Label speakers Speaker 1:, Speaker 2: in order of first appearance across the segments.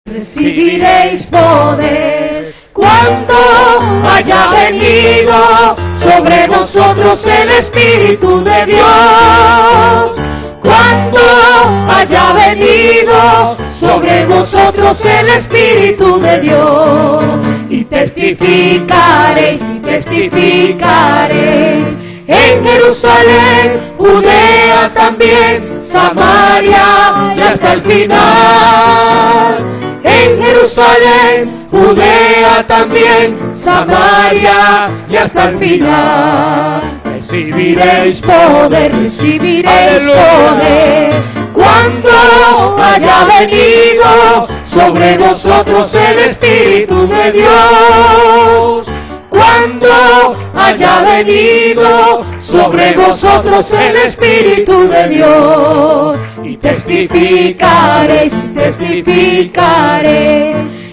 Speaker 1: Recibiréis poder cuando haya venido sobre nosotros el Espíritu de Dios. Cuando haya venido sobre nosotros el Espíritu de Dios. Y testificaréis, en Jerusalén, Judea también, Samaria y hasta el final. En Jerusalén, Judea también, Samaria y hasta el final. Recibiréis poder, cuando haya venido sobre nosotros el Espíritu de Dios. Cuando haya venido sobre vosotros el Espíritu de Dios. Y testificaréis,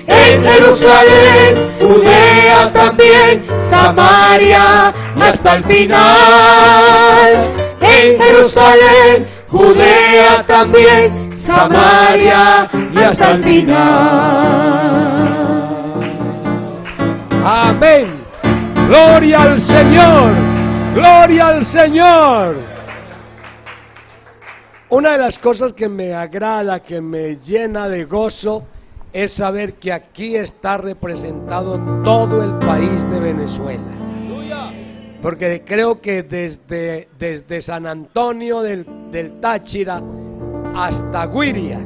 Speaker 1: en Jerusalén, Judea también, Samaria y hasta el final. En Jerusalén, Judea también, Samaria y hasta el final.
Speaker 2: Amén. Gloria al Señor. Gloria al Señor. Una de las cosas que me agrada, que me llena de gozo, es saber que aquí está representado todo el país de Venezuela. Porque creo que desde San Antonio del Táchira hasta Guiria,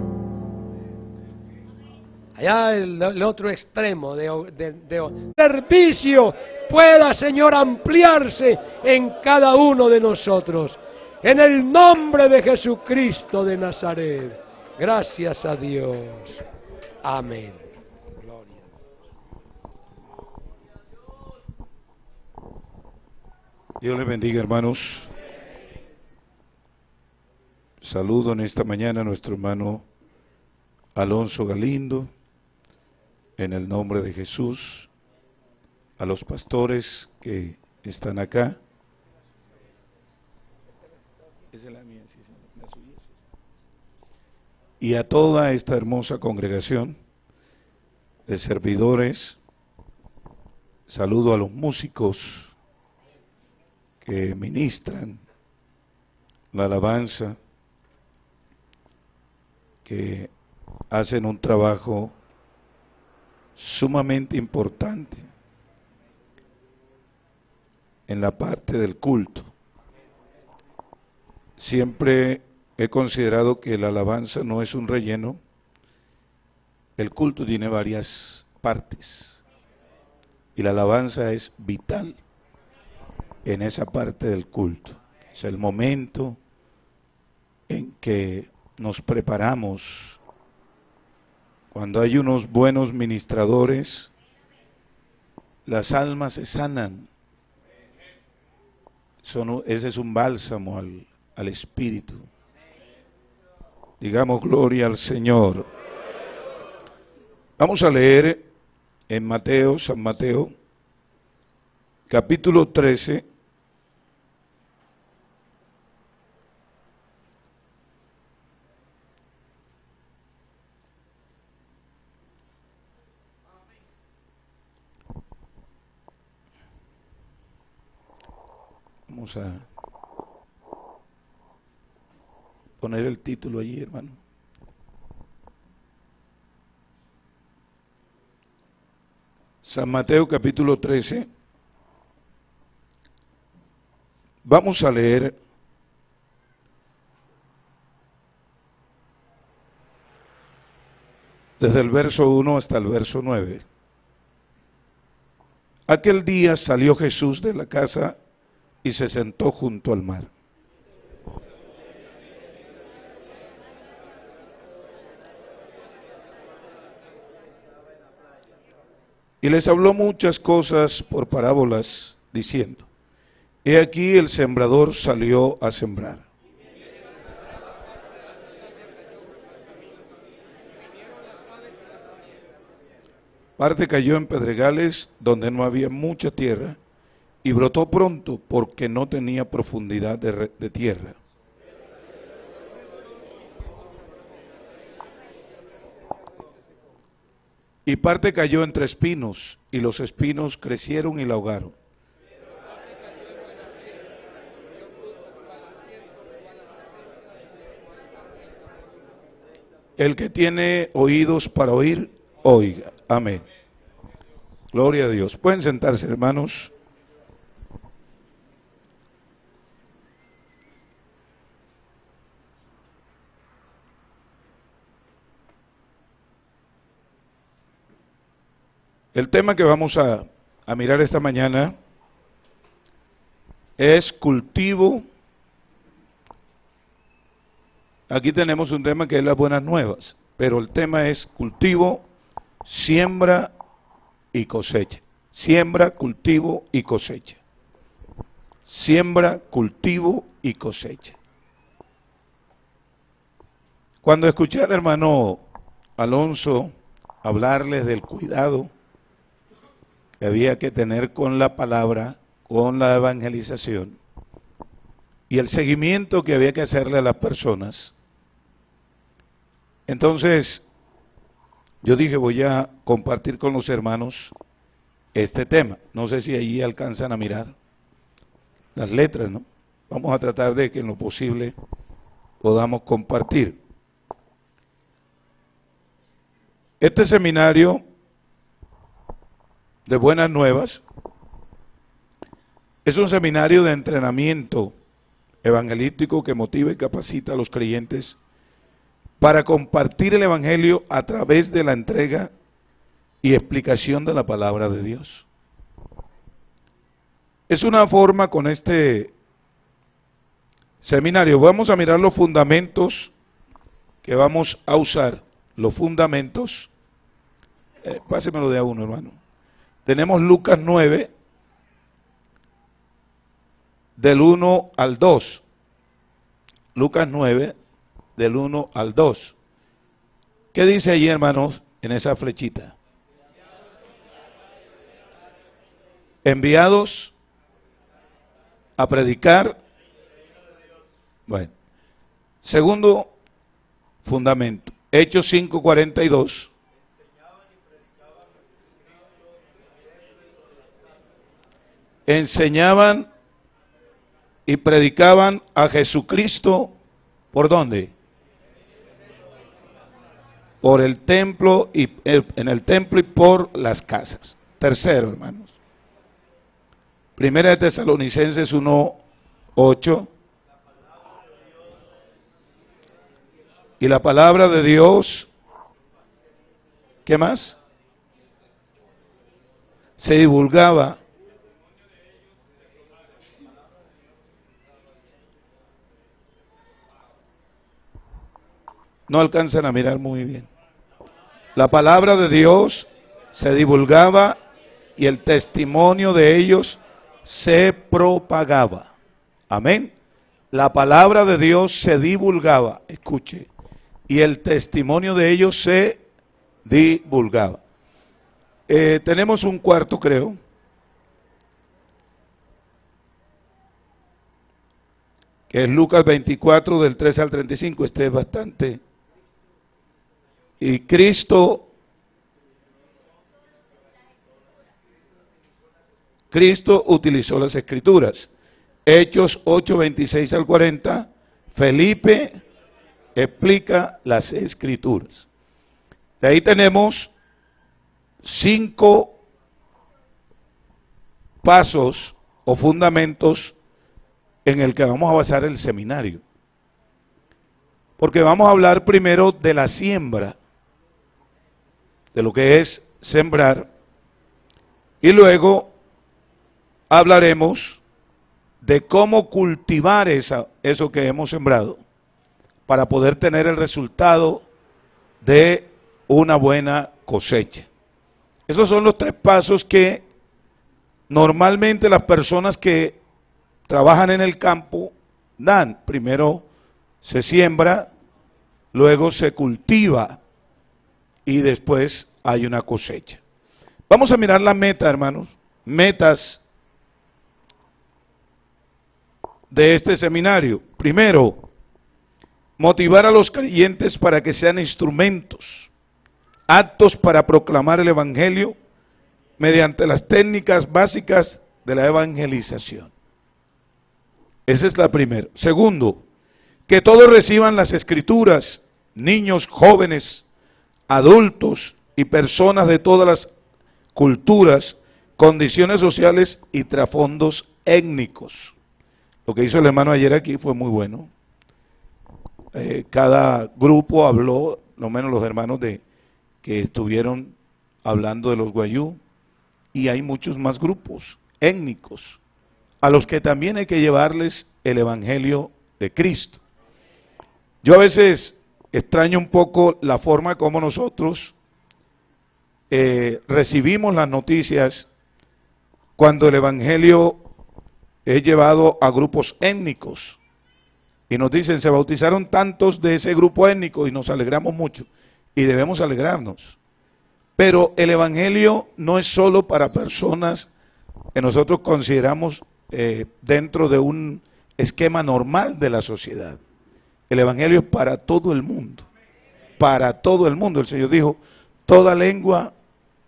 Speaker 2: allá el otro extremo de servicio, pueda, Señor, ampliarse en cada uno de nosotros. En el nombre de Jesucristo de Nazaret. Gracias a Dios. Amén. Gloria.
Speaker 3: Dios les bendiga, hermanos. Saludo en esta mañana a nuestro hermano Alonso Galindo, en el nombre de Jesús, a los pastores que están acá. Y a toda esta hermosa congregación de servidores. Saludo a los músicos que ministran la alabanza, que hacen un trabajo sumamente importante en la parte del culto. Siempre he considerado que la alabanza no es un relleno. El culto tiene varias partes y la alabanza es vital en esa parte del culto. Es el momento en que nos preparamos. Cuando hay unos buenos ministradores, las almas se sanan. Ese es un bálsamo al espíritu. Digamos gloria al Señor. Vamos a leer en Mateo, San Mateo, capítulo 13. Vamos a poner el título allí, hermano. San Mateo capítulo 13. Vamos a leer desde el verso 1 hasta el verso 9. Aquel día salió Jesús de la casa y se sentó junto al mar. Y les habló muchas cosas por parábolas, diciendo: He aquí el sembrador salió a sembrar. Parte cayó en pedregales donde no había mucha tierra, y brotó pronto porque no tenía profundidad de tierra. y parte cayó entre espinos, y los espinos crecieron y la ahogaron. El que tiene oídos para oír, oiga. Amén. Gloria a Dios. Pueden sentarse, hermanos. El tema que vamos a mirar esta mañana es cultivo. Aquí tenemos un tema que es las buenas nuevas, pero el tema es cultivo, siembra y cosecha. Siembra, cultivo y cosecha. Siembra, cultivo y cosecha. Cuando escuché al hermano Alonso hablarles del cuidado que había que tener con la palabra, con la evangelización, y el seguimiento que había que hacerle a las personas, entonces yo dije, voy a compartir con los hermanos este tema. No sé si allí alcanzan a mirar las letras, ¿no? Vamos a tratar de que en lo posible podamos compartir. Este seminario de Buenas Nuevas es un seminario de entrenamiento evangelístico que motiva y capacita a los creyentes para compartir el evangelio a través de la entrega y explicación de la palabra de Dios. Es una forma con este seminario. Vamos a mirar los fundamentos que vamos a usar, los fundamentos. Pásemelo de a uno, hermano. Tenemos Lucas 9, del 1 al 2. Lucas 9, del 1 al 2. ¿Qué dice allí, hermanos, en esa flechita? Enviados a predicar. Bueno. Segundo fundamento, Hechos 5:42. Enseñaban y predicaban a Jesucristo, ¿por dónde? Por el templo y en el templo y por las casas. Tercero, hermanos. Primera de Tesalonicenses 1:8. Y la palabra de Dios, ¿qué más? Se divulgaba. No alcanzan a mirar muy bien. La palabra de Dios se divulgaba y el testimonio de ellos se propagaba. Amén. La palabra de Dios se divulgaba, escuche, y el testimonio de ellos se divulgaba. Tenemos un cuarto, creo. Que es Lucas 24, del 13 al 35. Este es bastante. Y Cristo utilizó las Escrituras. Hechos 8, 26 al 40, Felipe explica las Escrituras. De ahí tenemos 5 pasos o fundamentos en el que vamos a basar el seminario. Porque vamos a hablar primero de la siembra, de lo que es sembrar, y luego hablaremos de cómo cultivar eso que hemos sembrado para poder tener el resultado de una buena cosecha. Esos son los 3 pasos que normalmente las personas que trabajan en el campo dan. Primero se siembra, luego se cultiva y después hay una cosecha. Vamos a mirar la meta, hermanos, metas de este seminario. Primero, motivar a los creyentes para que sean instrumentos aptos para proclamar el Evangelio mediante las técnicas básicas de la evangelización. Esa es la primera. Segundo, que todos reciban las Escrituras, niños, jóvenes, adultos y personas de todas las culturas, condiciones sociales y trasfondos étnicos. Lo que hizo el hermano ayer aquí fue muy bueno. Cada grupo habló, lo menos los hermanos que estuvieron hablando de los guayú, y hay muchos más grupos étnicos a los que también hay que llevarles el Evangelio de Cristo. Yo a veces extraño un poco la forma como nosotros recibimos las noticias cuando el Evangelio es llevado a grupos étnicos y nos dicen, se bautizaron tantos de ese grupo étnico, y nos alegramos mucho y debemos alegrarnos. Pero el Evangelio no es solo para personas que nosotros consideramos dentro de un esquema normal de la sociedad. El Evangelio es para todo el mundo, para todo el mundo. El Señor dijo, toda lengua,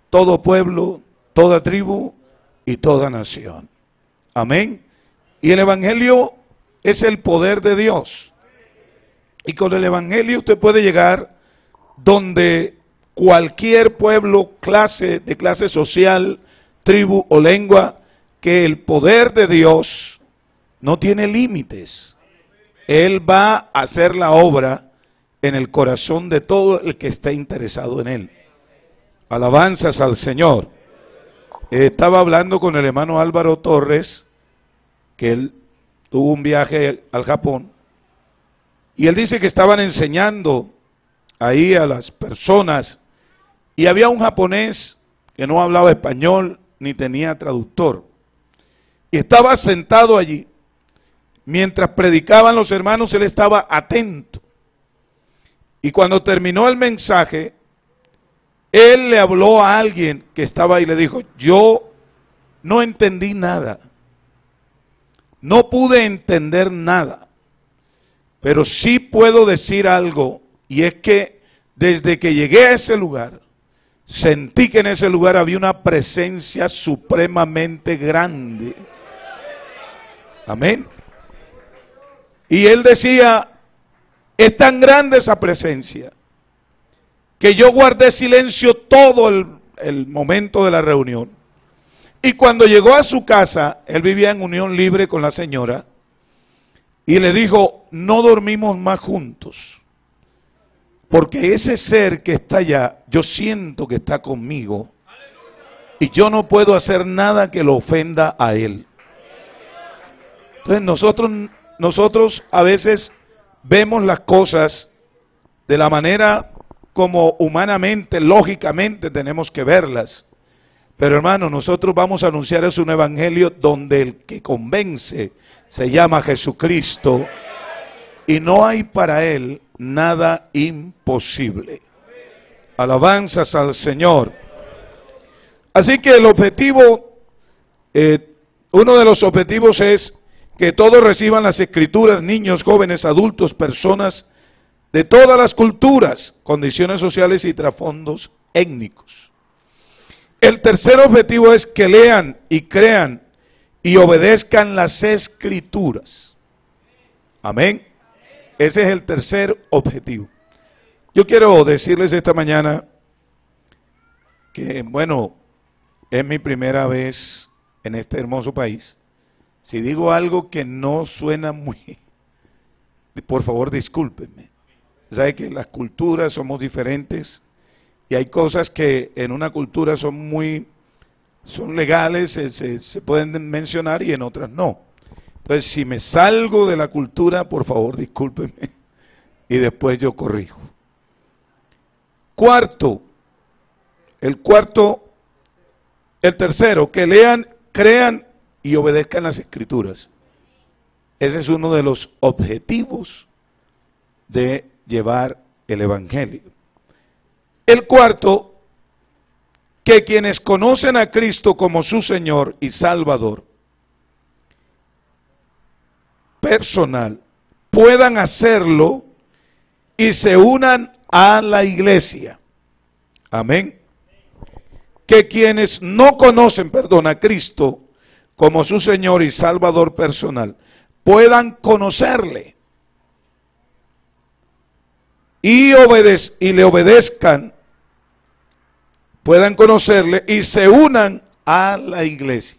Speaker 3: todo pueblo, toda tribu y toda nación. Amén. Y el Evangelio es el poder de Dios. Y con el Evangelio usted puede llegar donde cualquier pueblo, de clase social, tribu o lengua, que el poder de Dios no tiene límites. Él va a hacer la obra en el corazón de todo el que esté interesado en él. Alabanzas al Señor. Estaba hablando con el hermano Álvaro Torres, que él tuvo un viaje al Japón, y él dice que estaban enseñando ahí a las personas, y había un japonés que no hablaba español ni tenía traductor, y estaba sentado allí. Mientras predicaban los hermanos, él estaba atento. Y cuando terminó el mensaje, él le habló a alguien que estaba ahí y le dijo, yo no entendí nada. No pude entender nada. Pero sí puedo decir algo, y es que desde que llegué a ese lugar, sentí que en ese lugar había una presencia supremamente grande. Amén. Y él decía, es tan grande esa presencia, que yo guardé silencio todo el momento de la reunión. Y cuando llegó a su casa, él vivía en unión libre con la señora, y le dijo, no dormimos más juntos, porque ese ser que está allá, yo siento que está conmigo, y yo no puedo hacer nada que lo ofenda a él. Entonces nosotros a veces vemos las cosas de la manera como humanamente, lógicamente tenemos que verlas. Pero hermano, nosotros vamos a anunciar es un evangelio donde el que convence se llama Jesucristo y no hay para él nada imposible. Alabanzas al Señor. Así que el objetivo, uno de los objetivos es que todos reciban las Escrituras, niños, jóvenes, adultos, personas de todas las culturas, condiciones sociales y trasfondos étnicos. El tercer objetivo es que lean y crean y obedezcan las Escrituras. Amén. Ese es el tercer objetivo. Yo quiero decirles esta mañana que, bueno, es mi primera vez en este hermoso país. Si digo algo que no suena muy, por favor discúlpenme. Sabe que las culturas somos diferentes y hay cosas que en una cultura son legales, se pueden mencionar y en otras no. Entonces, si me salgo de la cultura, por favor discúlpenme y después yo corrijo. El tercero, que lean, crean y obedezcan las Escrituras. Ese es uno de los objetivos de llevar el Evangelio. El cuarto, que quienes conocen a Cristo como su Señor y Salvador personal, puedan hacerlo y se unan a la iglesia. Amén. Que quienes no conocen, a Cristo como su Señor y Salvador personal, puedan conocerle y le obedezcan, puedan conocerle y se unan a la iglesia.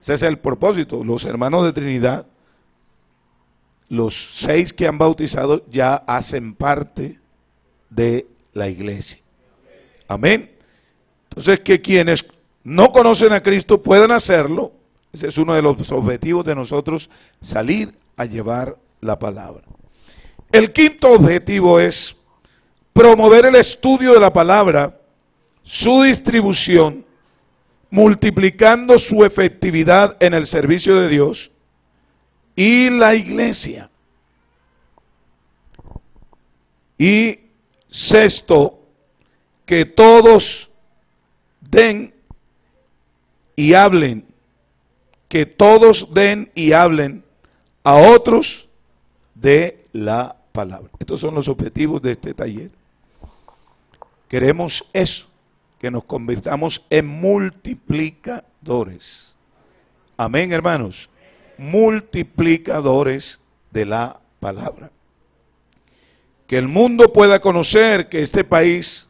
Speaker 3: Ese es el propósito. Los hermanos de Trinidad, los 6 que han bautizado, ya hacen parte de la iglesia. Amén. Entonces, que quienes no conocen a Cristo puedan hacerlo. Ese es uno de los objetivos de nosotros, salir a llevar la palabra. El quinto objetivo es promover el estudio de la palabra, su distribución, multiplicando su efectividad en el servicio de Dios y la iglesia. Y sexto, que todos den y hablen, que todos den y hablen a otros de la palabra. Estos son los objetivos de este taller. Queremos eso, que nos convirtamos en multiplicadores. Amén, hermanos. Multiplicadores de la palabra. Que el mundo pueda conocer, que este país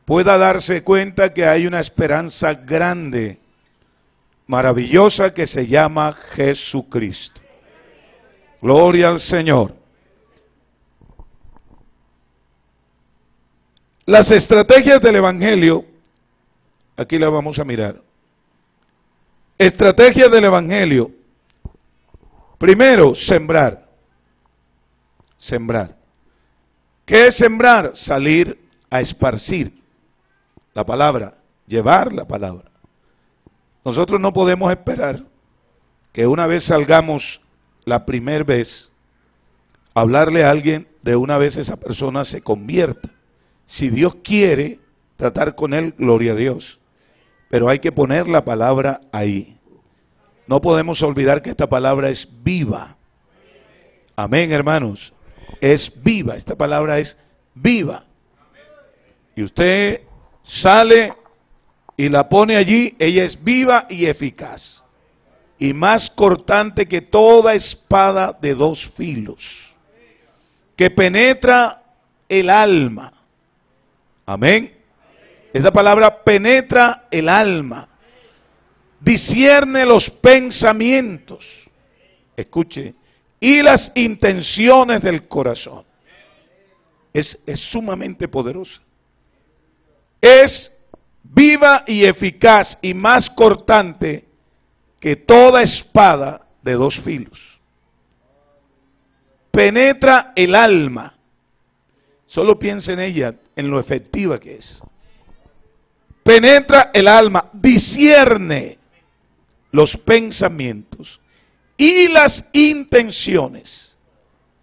Speaker 3: pueda darse cuenta que hay una esperanza grande, maravillosa, que se llama Jesucristo. Gloria al Señor. Las estrategias del Evangelio, aquí las vamos a mirar. Estrategias del Evangelio. Primero, sembrar. Sembrar. ¿Qué es sembrar? Salir a esparcir la palabra, llevar la palabra. Nosotros no podemos esperar que una vez salgamos la primera vez, hablarle a alguien, de una vez esa persona se convierta. Si Dios quiere tratar con él, gloria a Dios. Pero hay que poner la palabra ahí. No podemos olvidar que esta palabra es viva. Amén, hermanos. Es viva, esta palabra es viva. Y usted sale y la pone allí, ella es viva y eficaz. Y más cortante que toda espada de 2 filos, que penetra el alma. Amén. Esa palabra penetra el alma, discierne los pensamientos, escuche, y las intenciones del corazón. Es sumamente poderosa. Es viva y eficaz y más cortante que toda espada de 2 filos. Penetra el alma. Solo piensa en ella, en lo efectiva que es. Penetra el alma, discierne los pensamientos y las intenciones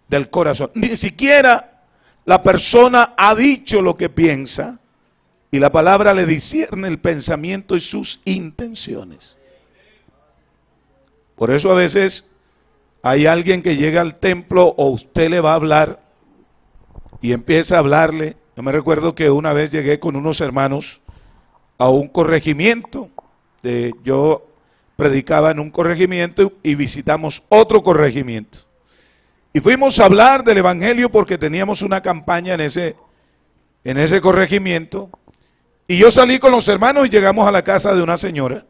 Speaker 3: del corazón. Ni siquiera la persona ha dicho lo que piensa y la palabra le discierne el pensamiento y sus intenciones. Por eso a veces hay alguien que llega al templo o usted le va a hablar y empieza a hablarle. Yo me recuerdo que una vez llegué con unos hermanos a un corregimiento. Yo predicaba en un corregimiento y visitamos otro corregimiento. Y fuimos a hablar del Evangelio porque teníamos una campaña en ese corregimiento. Y yo salí con los hermanos y llegamos a la casa de una señora.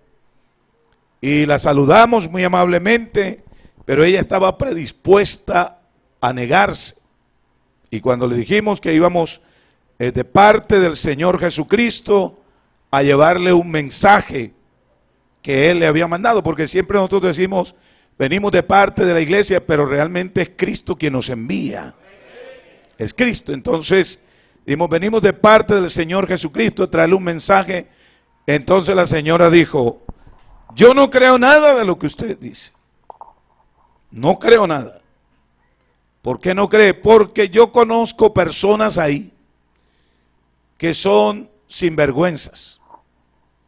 Speaker 3: Y la saludamos muy amablemente, pero ella estaba predispuesta a negarse. Y cuando le dijimos que íbamos de parte del Señor Jesucristo a llevarle un mensaje que Él le había mandado, porque siempre nosotros decimos, venimos de parte de la iglesia, pero realmente es Cristo quien nos envía. Es Cristo. Entonces, dijimos, venimos de parte del Señor Jesucristo a traerle un mensaje. Entonces la señora dijo, yo no creo nada de lo que usted dice. No creo nada. ¿Por qué no cree? Porque yo conozco personas ahí que son sinvergüenzas,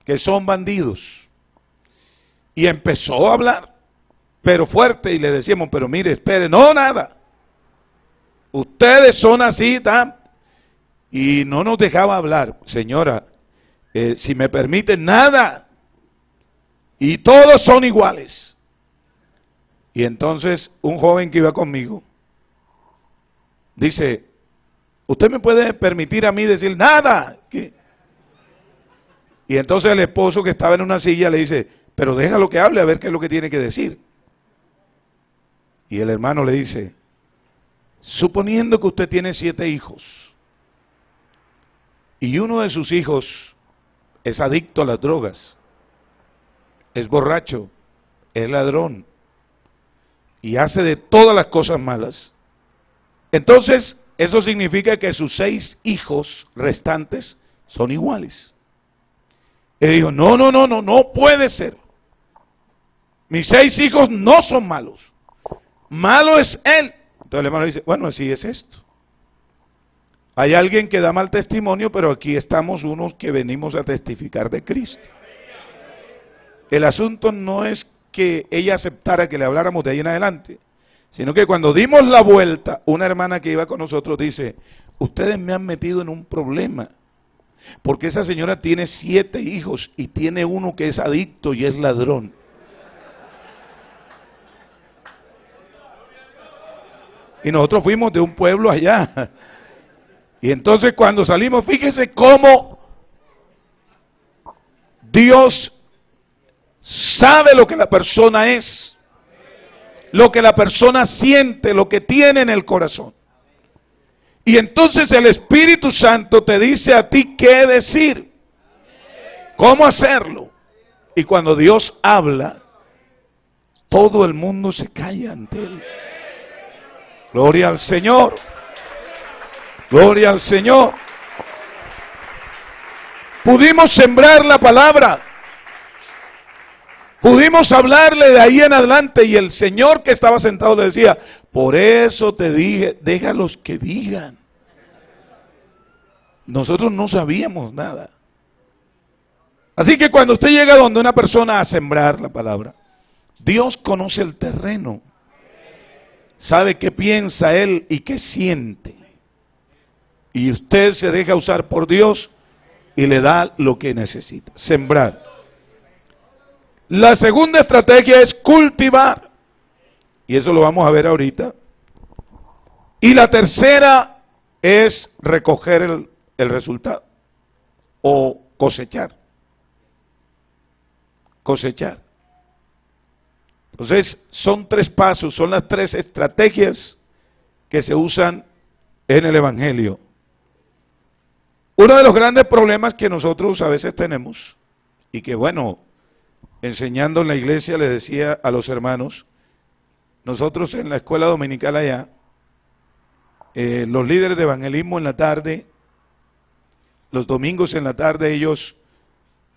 Speaker 3: que son bandidos. Y empezó a hablar, pero fuerte, y le decíamos, pero mire, espere, no, nada. Ustedes son así, ¿tá? y no nos dejaba hablar. Señora, si me permite, nada, y todos son iguales. Y entonces un joven que iba conmigo dice, ¿usted me puede permitir a mí decir nada? ¿Qué? Y entonces el esposo que estaba en una silla le dice, pero déjalo que hable a ver qué es lo que tiene que decir. Y el hermano le dice, suponiendo que usted tiene 7 hijos y uno de sus hijos es adicto a las drogas, es borracho, es ladrón y hace de todas las cosas malas, entonces eso significa que sus 6 hijos restantes son iguales. Él dijo, no puede ser. Mis 6 hijos no son malos. Malo es él. Entonces el hermano dice, bueno, así es esto. Hay alguien que da mal testimonio, pero aquí estamos unos que venimos a testificar de Cristo. El asunto no es que ella aceptara que le habláramos de ahí en adelante, sino que cuando dimos la vuelta, una hermana que iba con nosotros dice, ustedes me han metido en un problema. Porque esa señora tiene 7 hijos y tiene uno que es adicto y es ladrón. Y nosotros fuimos de un pueblo allá. Y entonces cuando salimos, fíjese cómo Dios sabe lo que la persona es, lo que la persona siente, lo que tiene en el corazón. Y entonces el Espíritu Santo te dice a ti qué decir, cómo hacerlo. Y cuando Dios habla, todo el mundo se calla ante Él. Gloria al Señor. Gloria al Señor. Pudimos sembrar la palabra. Pudimos hablarle de ahí en adelante y el Señor que estaba sentado le decía, por eso te dije, déjalos que digan. Nosotros no sabíamos nada. Así que cuando usted llega donde una persona a sembrar la palabra, Dios conoce el terreno. Sabe qué piensa Él y qué siente. Y usted se deja usar por Dios y le da lo que necesita. Sembrar. La segunda estrategia es cultivar. Y eso lo vamos a ver ahorita. Y la tercera es recoger el resultado. O cosechar. Cosechar. Entonces, son 3 pasos, son las 3 estrategias que se usan en el Evangelio. Uno de los grandes problemas que nosotros a veces tenemos, y que bueno, enseñando en la iglesia le decía a los hermanos, nosotros en la escuela dominical allá, los líderes de evangelismo en la tarde, los domingos en la tarde ellos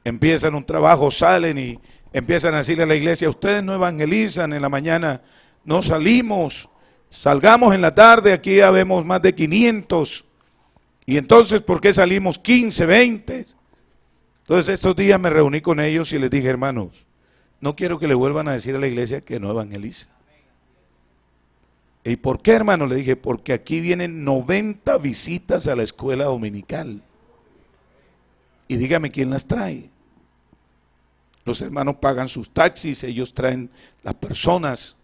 Speaker 3: empiezan un trabajo, salen y empiezan a decirle a la iglesia, ustedes no evangelizan en la mañana, no salimos, salgamos en la tarde, aquí habemos más de 500, y entonces ¿por qué salimos 15, 20? Entonces estos días me reuní con ellos y les dije, hermanos, no quiero que le vuelvan a decir a la iglesia que no evangeliza. ¿Y por qué, hermano? Le dije, porque aquí vienen 90 visitas a la escuela dominical. Y dígame quién las trae. Los hermanos pagan sus taxis, ellos traen las personas.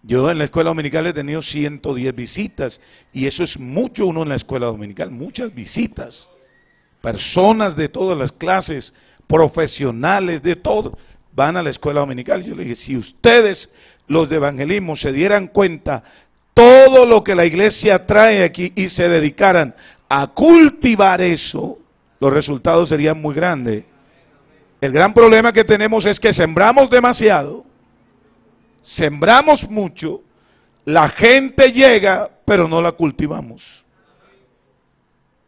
Speaker 3: Yo en la escuela dominical he tenido 110 visitas y eso es mucho uno en la escuela dominical, muchas visitas. Personas de todas las clases, profesionales, de todo, van a la escuela dominical. Yo le dije, si ustedes, los de evangelismo, se dieran cuenta todo lo que la iglesia trae aquí y se dedicaran a cultivar eso, los resultados serían muy grandes. El gran problema que tenemos es que sembramos demasiado, sembramos mucho, la gente llega, pero no la cultivamos.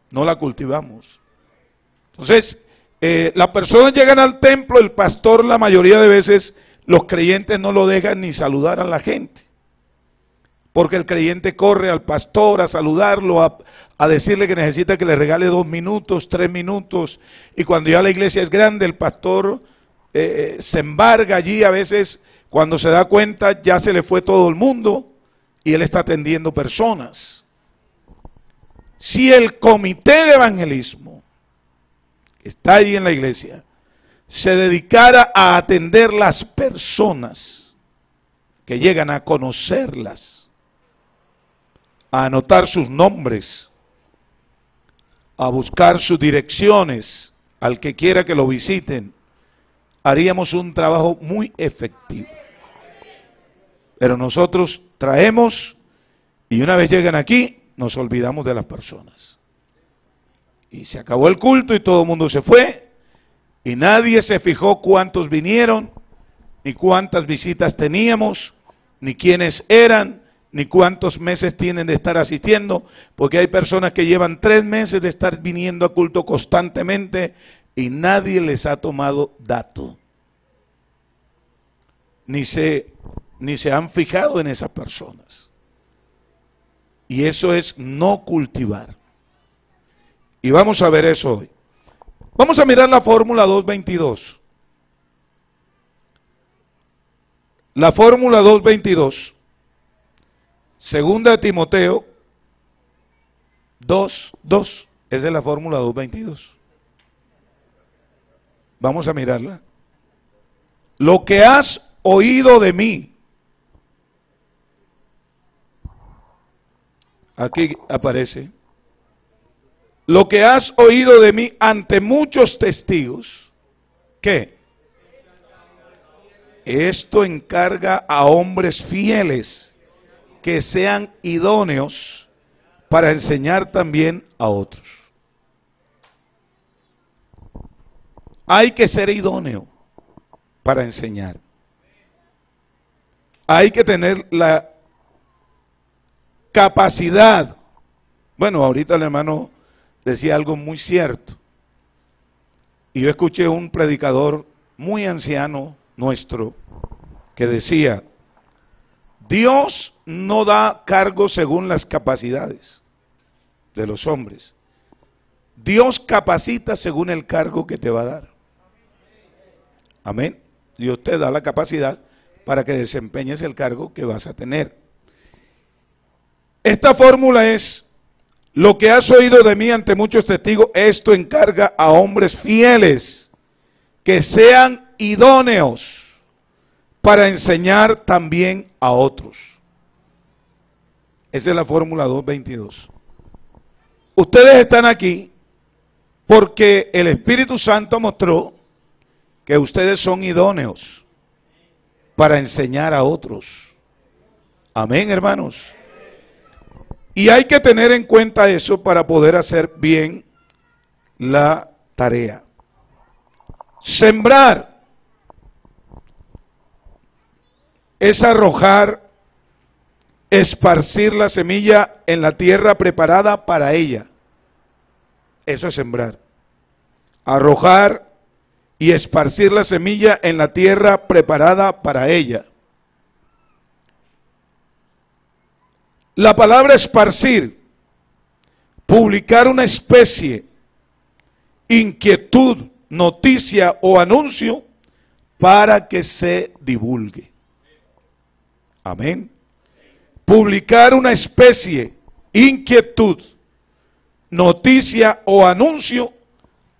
Speaker 3: No la cultivamos. Entonces, las personas llegan al templo, el pastor la mayoría de veces, los creyentes no lo dejan ni saludar a la gente. Porque el creyente corre al pastor a saludarlo, a decirle que necesita que le regale 2 minutos, 3 minutos. Y cuando ya la iglesia es grande, el pastor se embarga allí. A veces, cuando se da cuenta, ya se le fue todo el mundo y él está atendiendo personas. Si el comité de evangelismo que está ahí en la iglesia se dedicara a atender las personas que llegan, a conocerlas, a anotar sus nombres, a buscar sus direcciones, al que quiera que lo visiten, haríamos un trabajo muy efectivo. Pero nosotros traemos y una vez llegan aquí, nos olvidamos de las personas. Y se acabó el culto y todo el mundo se fue y nadie se fijó cuántos vinieron, ni cuántas visitas teníamos, ni quiénes eran, ni cuántos meses tienen de estar asistiendo, porque hay personas que llevan 3 meses de estar viniendo a culto constantemente y nadie les ha tomado dato. Ni se han fijado en esas personas. Y eso es no cultivar. Y vamos a ver eso hoy. Vamos a mirar la fórmula 2.22. La fórmula 2.22. Segunda de Timoteo 2.2. Esa es la fórmula 2.22. Vamos a mirarla. Lo que has oído de mí. Aquí aparece. Lo que has oído de mí ante muchos testigos. ¿Qué? Esto encarga a hombres fieles que sean idóneos para enseñar también a otros. Hay que ser idóneo para enseñar. Hay que tener la capacidad. Bueno, ahorita el hermano decía algo muy cierto. Y yo escuché un predicador muy anciano nuestro que decía: Dios no da cargo según las capacidades de los hombres. Dios capacita según el cargo que te va a dar. Amén. Dios te da la capacidad para que desempeñes el cargo que vas a tener. Esta fórmula es: lo que has oído de mí ante muchos testigos, esto encarga a hombres fieles que sean idóneos para enseñar también a otros. Esa es la fórmula 2.22. Ustedes están aquí porque el Espíritu Santo mostró que ustedes son idóneos para enseñar a otros. Amén, hermanos. Y hay que tener en cuenta eso para poder hacer bien la tarea. Sembrar es arrojar, esparcir la semilla en la tierra preparada para ella. Eso es sembrar. Arrojar y esparcir la semilla en la tierra preparada para ella. La palabra esparcir, publicar una especie, inquietud, noticia o anuncio para que se divulgue. Amén. Publicar una especie, inquietud, noticia o anuncio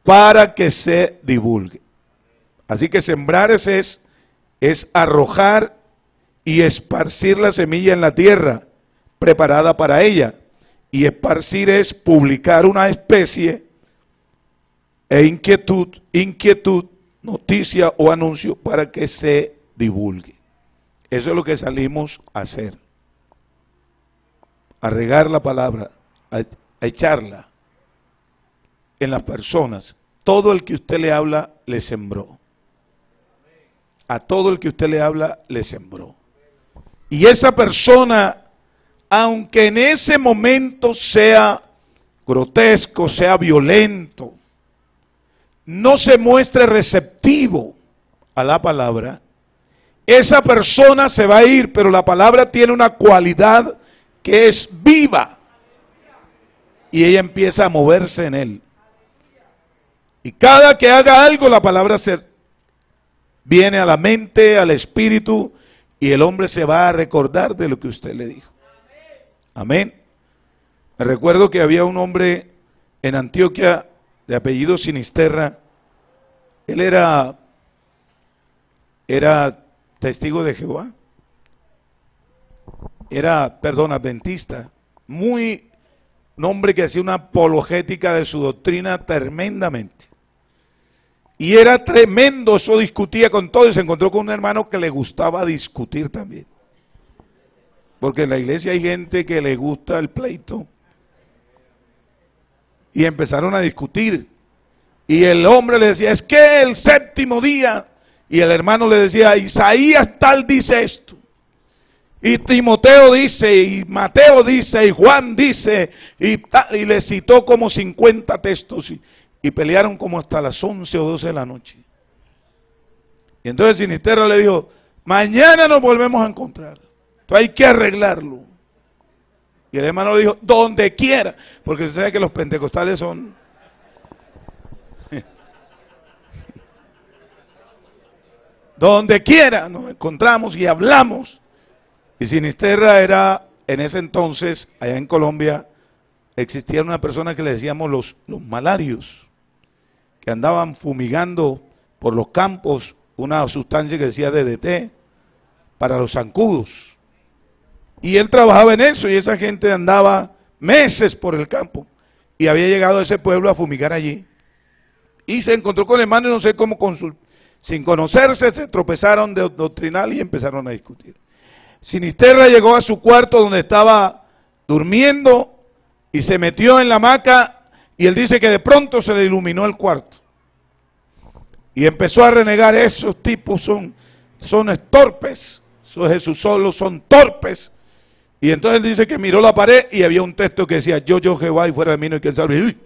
Speaker 3: para que se divulgue. Así que sembrar es arrojar y esparcir la semilla en la tierra preparada para ella. Y esparcir es publicar una especie e inquietud, noticia o anuncio para que se divulgue. Eso es lo que salimos a hacer. A regar la palabra, a echarla en las personas. Todo el que usted le habla, le sembró. A todo el que usted le habla, le sembró. Y esa persona, aunque en ese momento sea grotesco, sea violento, no se muestre receptivo a la palabra, esa persona se va a ir, pero la palabra tiene una cualidad que es viva. Y ella empieza a moverse en él. Y cada que haga algo, la palabra viene a la mente, al espíritu, y el hombre se va a recordar de lo que usted le dijo. Amén. Me recuerdo que había un hombre en Antioquia de apellido Sinisterra. Él era testigo de Jehová. Era, adventista. Un hombre que hacía una apologética de su doctrina tremendamente. Y era tremendo, eso discutía con todo y se encontró con un hermano que le gustaba discutir también. Porque en la iglesia hay gente que le gusta el pleito. Y empezaron a discutir. Y el hombre le decía, es que el séptimo día. Y el hermano le decía, Isaías tal dice esto. Y Timoteo dice, y Mateo dice, y Juan dice, y le citó como 50 textos. Y pelearon como hasta las 11 o 12 de la noche. Y entonces Sinisterra le dijo, mañana nos volvemos a encontrar. Entonces hay que arreglarlo. Y el hermano le dijo, donde quiera. Porque usted sabe que los pentecostales son... donde quiera nos encontramos y hablamos. Y Sinisterra era, en ese entonces, allá en Colombia, existía una persona que le decíamos los malarios, que andaban fumigando por los campos una sustancia que decía DDT para los zancudos. Y él trabajaba en eso y esa gente andaba meses por el campo y había llegado a ese pueblo a fumigar allí. Y se encontró con el hermano y no sé cómo sin conocerse se tropezaron de doctrinal y empezaron a discutir. Sinisterra llegó a su cuarto donde estaba durmiendo y se metió en la hamaca y él dice que de pronto se le iluminó el cuarto. Y empezó a renegar, esos tipos son torpes, esos Jesús solos son torpes. Y entonces él dice que miró la pared y había un texto que decía, yo Jehová y fuera de mí no hay quien salve. Uy,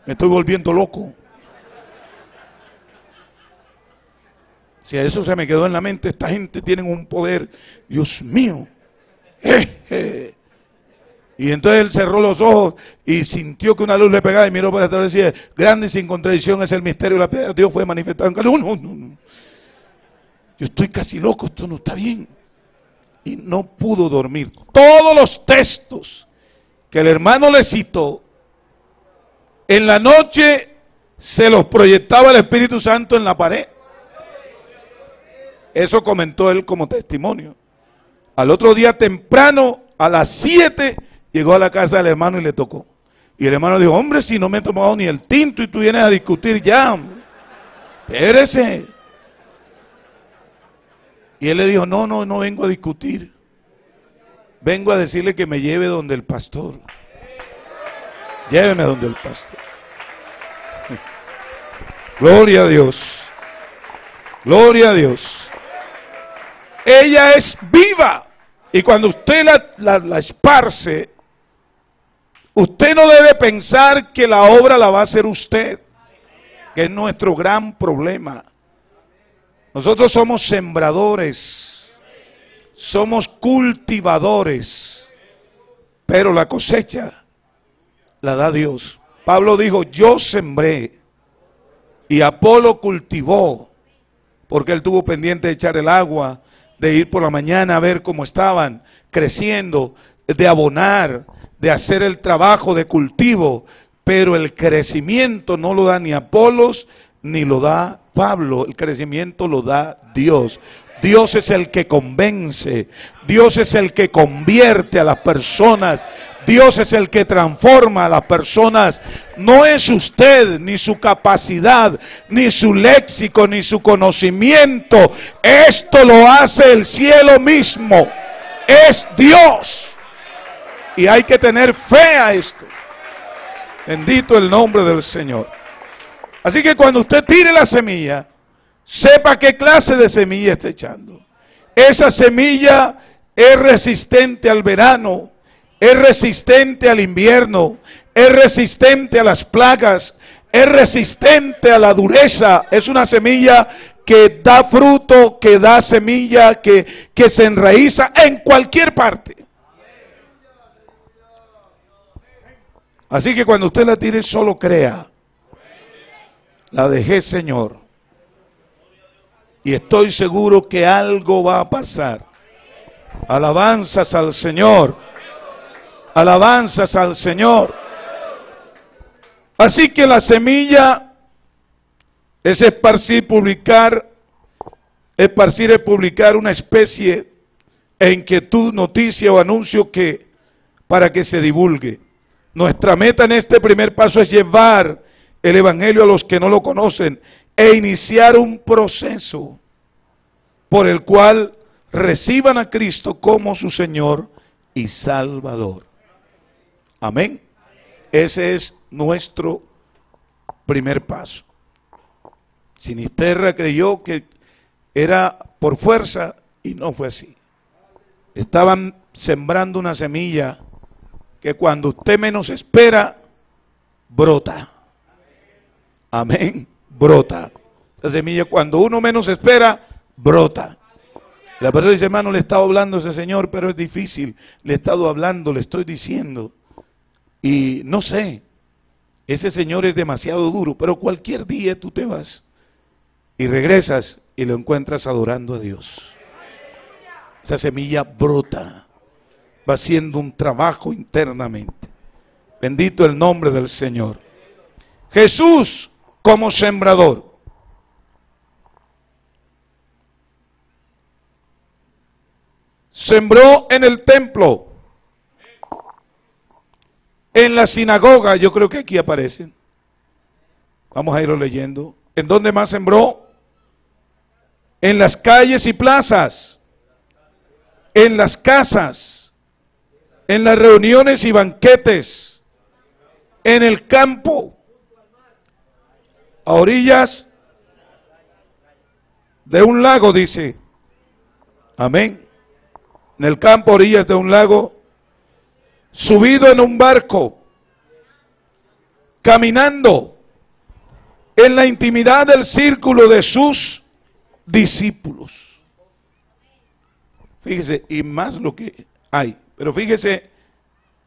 Speaker 3: me estoy volviendo loco. Si a eso se me quedó en la mente, esta gente tiene un poder, Dios mío. Y entonces él cerró los ojos y sintió que una luz le pegaba y miró para atrás y decía, grande y sin contradicción es el misterio de la piedad de Dios fue manifestado en carne. No. Yo estoy casi loco, esto no está bien. Y no pudo dormir. Todos los textos que el hermano le citó, en la noche se los proyectaba el Espíritu Santo en la pared. Eso comentó él como testimonio. Al otro día temprano, a las 7, llegó a la casa del hermano y le tocó. Y el hermano dijo, hombre, si no me he tomado ni el tinto y tú vienes a discutir ya, espérese. Y él le dijo, no vengo a discutir. Vengo a decirle que me lleve donde el pastor. Lléveme donde el pastor. Gloria a Dios. Gloria a Dios. Ella es viva. Y cuando usted la esparce, usted no debe pensar que la obra la va a hacer usted, que es nuestro gran problema. Nosotros somos sembradores, somos cultivadores, pero la cosecha la da Dios. Pablo dijo, yo sembré y Apolo cultivó, porque él tuvo pendiente de echar el agua, de ir por la mañana a ver cómo estaban creciendo, de abonar, de hacer el trabajo de cultivo, pero el crecimiento no lo da ni Apolos ni lo da Pablo, el crecimiento lo da Dios. Dios es el que convence, Dios es el que convierte a las personas, Dios es el que transforma a las personas. No es usted, ni su capacidad, ni su léxico, ni su conocimiento. Esto lo hace el cielo mismo. Es Dios. Y hay que tener fe a esto. Bendito el nombre del Señor. Así que cuando usted tire la semilla, sepa qué clase de semilla está echando. Esa semilla es resistente al verano, es resistente al invierno, es resistente a las plagas, es resistente a la dureza. Es una semilla que da fruto, que da semilla, que se enraiza en cualquier parte. Así que cuando usted la tire, solo crea. La dejé, Señor. Y estoy seguro que algo va a pasar. Alabanzas al Señor. Alabanzas al Señor. Así que la semilla es esparcir y publicar una especie de inquietud, noticia o anuncio para que se divulgue. Nuestra meta en este primer paso es llevar el Evangelio a los que no lo conocen e iniciar un proceso por el cual reciban a Cristo como su Señor y Salvador. Amén. Ese es nuestro primer paso. Sinisterra creyó que era por fuerza y no fue así. Estaban sembrando una semilla que cuando usted menos espera, brota. Amén, brota. La semilla cuando uno menos espera, brota. La persona dice, hermano, le he estado hablando a ese señor, pero es difícil. Le he estado hablando, le estoy diciendo. Y no sé, ese señor es demasiado duro, pero cualquier día tú te vas y regresas y lo encuentras adorando a Dios. Esa semilla brota, va haciendo un trabajo internamente. Bendito el nombre del Señor. Jesús como sembrador. Sembró en el templo, en la sinagoga, yo creo que aquí aparecen. Vamos a irlo leyendo. ¿En dónde más sembró? En las calles y plazas, en las casas, en las reuniones y banquetes, en el campo, a orillas de un lago, dice. Amén. En el campo, a orillas de un lago, subido en un barco, caminando en la intimidad del círculo de sus discípulos. Fíjese, y más lo que hay, pero fíjese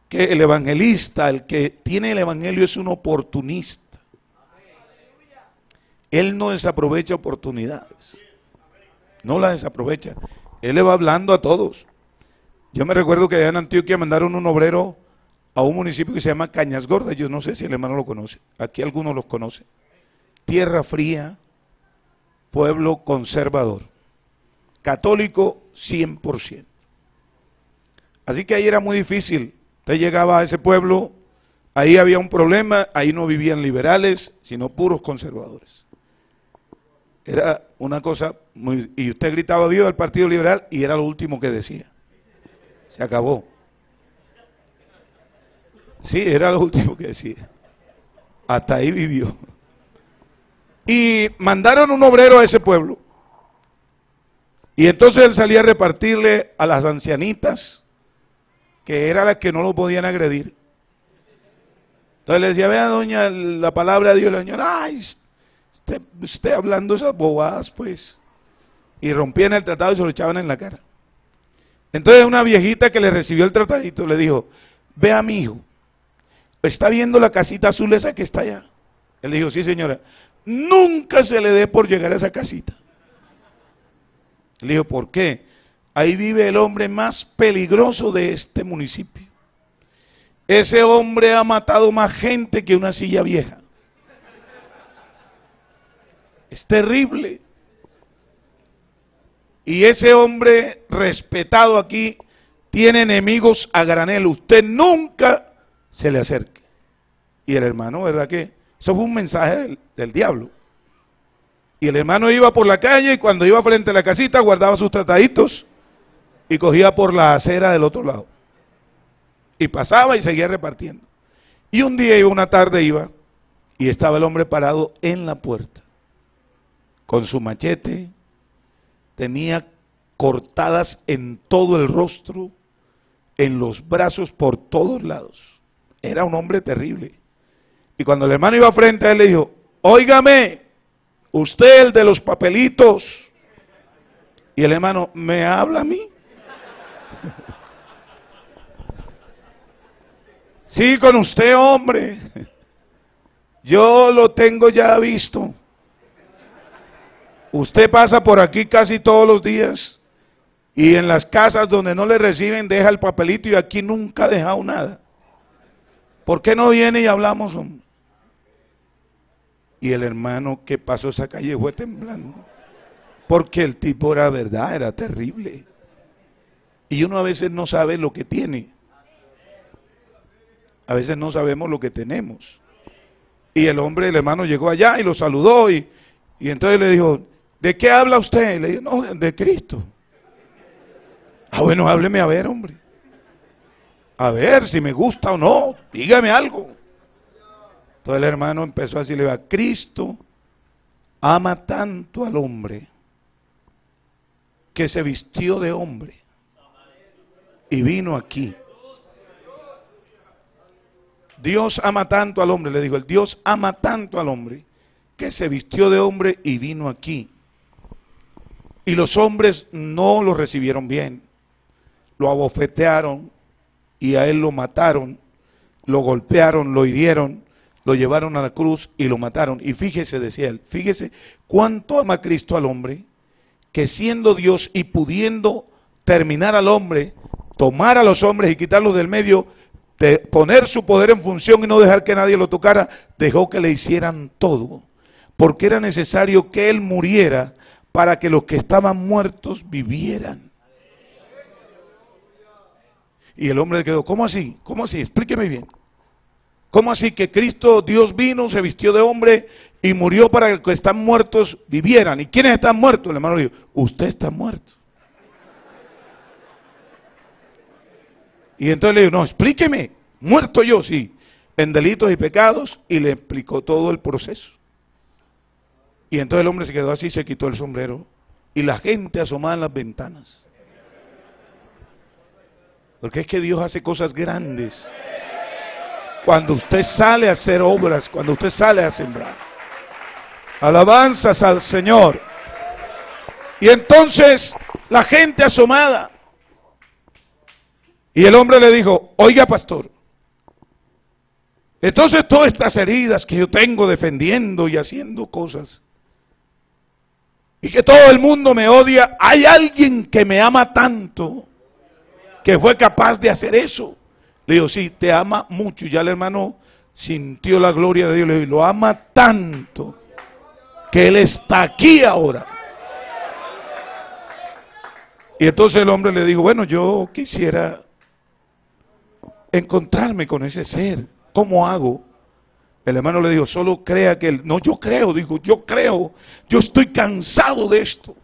Speaker 3: que el evangelista, el que tiene el evangelio, es un oportunista. Él no desaprovecha oportunidades, no las desaprovecha. Él le va hablando a todos. Yo me recuerdo que allá en Antioquia mandaron un obrero a un municipio que se llama Cañas Gordas. Yo no sé si el hermano lo conoce, aquí algunos los conocen. Tierra fría, pueblo conservador, católico 100%. Así que ahí era muy difícil. Usted llegaba a ese pueblo, ahí había un problema, ahí no vivían liberales, sino puros conservadores. Era una cosa muy... Y usted gritaba viva el Partido Liberal y era lo último que decía. Se acabó. Sí, era lo último que decía. Hasta ahí vivió. Y mandaron un obrero a ese pueblo. Y entonces él salía a repartirle a las ancianitas, que era las que no lo podían agredir. Entonces le decía, vea doña, la palabra de Dios. La señora, ay, usted hablando esas bobadas, pues. Y rompían el tratado y se lo echaban en la cara. Entonces una viejita que le recibió el tratadito le dijo, vea mi hijo, ¿está viendo la casita azul esa que está allá? Él dijo, sí señora, nunca se le dé por llegar a esa casita. Le dijo, ¿por qué? Ahí vive el hombre más peligroso de este municipio. Ese hombre ha matado más gente que una silla vieja. Es terrible. Y ese hombre respetado aquí tiene enemigos a granel. Usted nunca se le acerque. Y el hermano, ¿verdad que? Eso fue un mensaje del diablo. Y el hermano iba por la calle y cuando iba frente a la casita guardaba sus trataditos y cogía por la acera del otro lado. Y pasaba y seguía repartiendo. Y un día una tarde iba y estaba el hombre parado en la puerta con su machete. Tenía cortadas en todo el rostro, en los brazos, por todos lados. Era un hombre terrible. Y cuando el hermano iba frente a él le dijo, óigame, usted el de los papelitos. Y el hermano, ¿me habla a mí? Sí, con usted, hombre. Yo lo tengo ya visto. Usted pasa por aquí casi todos los días Y en las casas donde no le reciben deja el papelito y aquí nunca ha dejado nada. ¿Por qué no viene y hablamos, hombre? Y el hermano que pasó esa calle fue temblando. Porque el tipo era verdad, era terrible. Y uno a veces no sabe lo que tiene. A veces no sabemos lo que tenemos. Y el hermano llegó allá y lo saludó y entonces le dijo, ¿de qué habla usted? Le dijo, no, de Cristo. Ah, bueno, hábleme a ver, hombre. A ver si me gusta o no, dígame algo. Entonces el hermano empezó a decirle, a Cristo ama tanto al hombre que se vistió de hombre y vino aquí. Dios ama tanto al hombre, le dijo, el Dios ama tanto al hombre que se vistió de hombre y vino aquí. Y los hombres no lo recibieron bien, lo abofetearon y a él lo mataron, lo golpearon, lo hirieron, lo llevaron a la cruz y lo mataron. Y fíjese, decía él, fíjese cuánto ama Cristo al hombre, que siendo Dios y pudiendo terminar al hombre, tomar a los hombres y quitarlos del medio, de poner su poder en función y no dejar que nadie lo tocara, dejó que le hicieran todo, porque era necesario que él muriera para que los que estaban muertos vivieran. Y el hombre quedó, ¿cómo así? ¿Cómo así? Explíqueme bien. ¿Cómo así que Cristo, Dios vino, se vistió de hombre y murió para que los que están muertos vivieran? ¿Y quiénes están muertos? El hermano le dijo, usted está muerto. Y entonces le dijo, no, explíqueme, muerto yo, sí, en delitos y pecados, y le explicó todo el proceso. Y entonces el hombre se quedó así, se quitó el sombrero, y la gente asomaba en las ventanas. Porque es que Dios hace cosas grandes. Cuando usted sale a hacer obras, cuando usted sale a sembrar. Alabanzas al Señor. Y entonces la gente asomada. Y el hombre le dijo, oiga pastor, entonces todas estas heridas que yo tengo defendiendo y haciendo cosas, y que todo el mundo me odia, hay alguien que me ama tanto, que fue capaz de hacer eso. Le digo, sí, te ama mucho. Y ya el hermano sintió la gloria de Dios, le digo, lo ama tanto, que él está aquí ahora. Y entonces el hombre le dijo, bueno, yo quisiera encontrarme con ese ser, ¿cómo hago? El hermano le dijo, solo crea que él, no, yo creo, dijo, yo creo, yo estoy cansado de esto.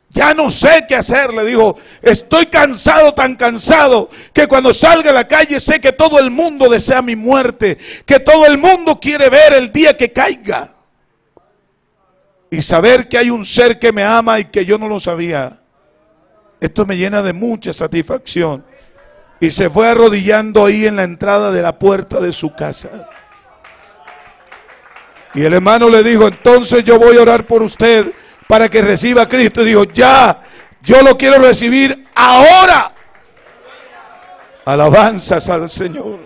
Speaker 3: Ya no sé qué hacer, le dijo, estoy cansado, tan cansado, que cuando salga a la calle sé que todo el mundo desea mi muerte, que todo el mundo quiere ver el día que caiga. Y saber que hay un ser que me ama y que yo no lo sabía. Esto me llena de mucha satisfacción. Y se fue arrodillando ahí en la entrada de la puerta de su casa. Y el hermano le dijo, entonces yo voy a orar por usted para que reciba a Cristo. Y dijo, ya, yo lo quiero recibir ahora. Alabanzas al Señor.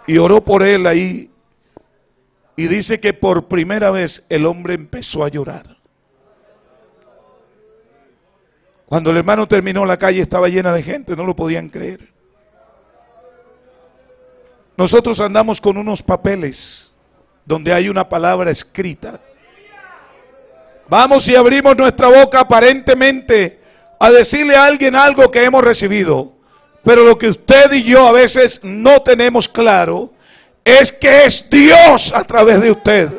Speaker 3: Y oró por él ahí. Y dice que por primera vez el hombre empezó a llorar. Cuando el hermano terminó, la calle estaba llena de gente, no lo podían creer. Nosotros andamos con unos papeles donde hay una palabra escrita. Vamos y abrimos nuestra boca aparentemente a decirle a alguien algo que hemos recibido. Pero lo que usted y yo a veces no tenemos claro es que es Dios a través de usted.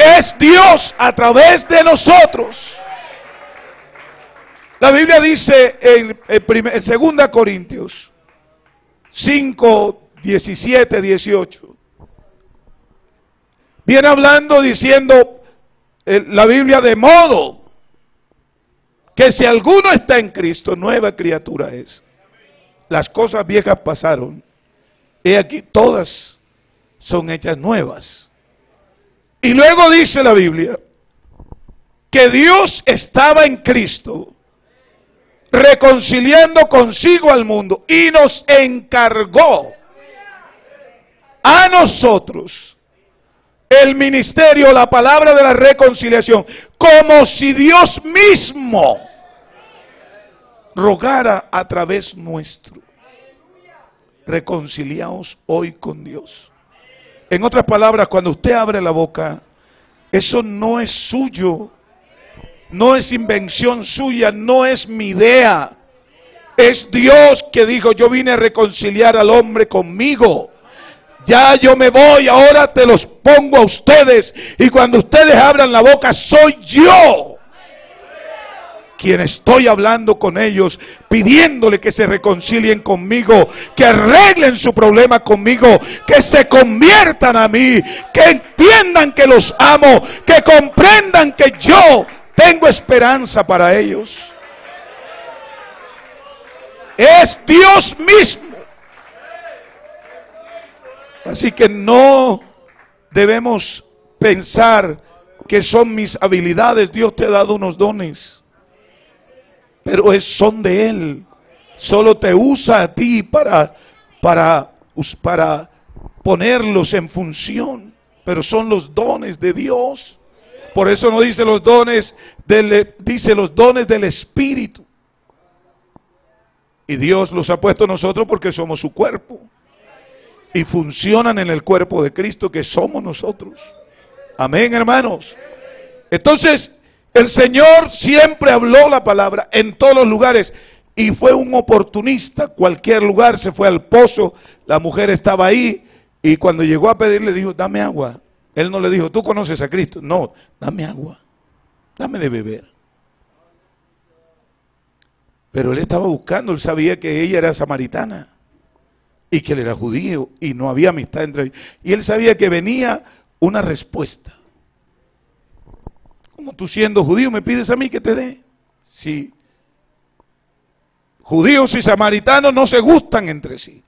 Speaker 3: Es Dios a través de nosotros. La Biblia dice en 2 Corintios 5, 17, 18. Viene hablando, diciendo la Biblia, de modo que si alguno está en Cristo, nueva criatura es. Las cosas viejas pasaron, y aquí todas son hechas nuevas. Y luego dice la Biblia que Dios estaba en Cristo reconciliando consigo al mundo y nos encargó a nosotros el ministerio, la palabra de la reconciliación, como si Dios mismo rogara a través nuestro. Reconciliaos hoy con Dios. En otras palabras, cuando usted abre la boca, eso no es suyo, no es invención suya, no es mi idea. Es Dios que dijo: yo vine a reconciliar al hombre conmigo. Ya yo me voy, ahora te los pongo a ustedes. Y cuando ustedes abran la boca, soy yo quien estoy hablando con ellos, pidiéndole que se reconcilien conmigo, que arreglen su problema conmigo, que se conviertan a mí, que entiendan que los amo, que comprendan que yo tengo esperanza para ellos. Es Dios mismo. Así que no debemos pensar que son mis habilidades. Dios te ha dado unos dones, pero son de Él. Solo te usa a ti para ponerlos en función, pero son los dones de Dios. Por eso no dice los dones dice los dones del Espíritu. Y Dios los ha puesto a nosotros porque somos su cuerpo. Y funcionan en el cuerpo de Cristo, que somos nosotros. Amén, hermanos. Entonces, el Señor siempre habló la palabra en todos los lugares. Y fue un oportunista. Cualquier lugar, se fue al pozo. La mujer estaba ahí. Y cuando llegó a pedirle, dijo: dame agua. Él no le dijo: tú conoces a Cristo. No, dame agua. Dame de beber. Pero él estaba buscando, él sabía que ella era samaritana y que él era judío y no había amistad entre ellos. Y él sabía que venía una respuesta. Como tú, siendo judío, me pides a mí que te dé. Si judíos y samaritanos no se gustan entre sí.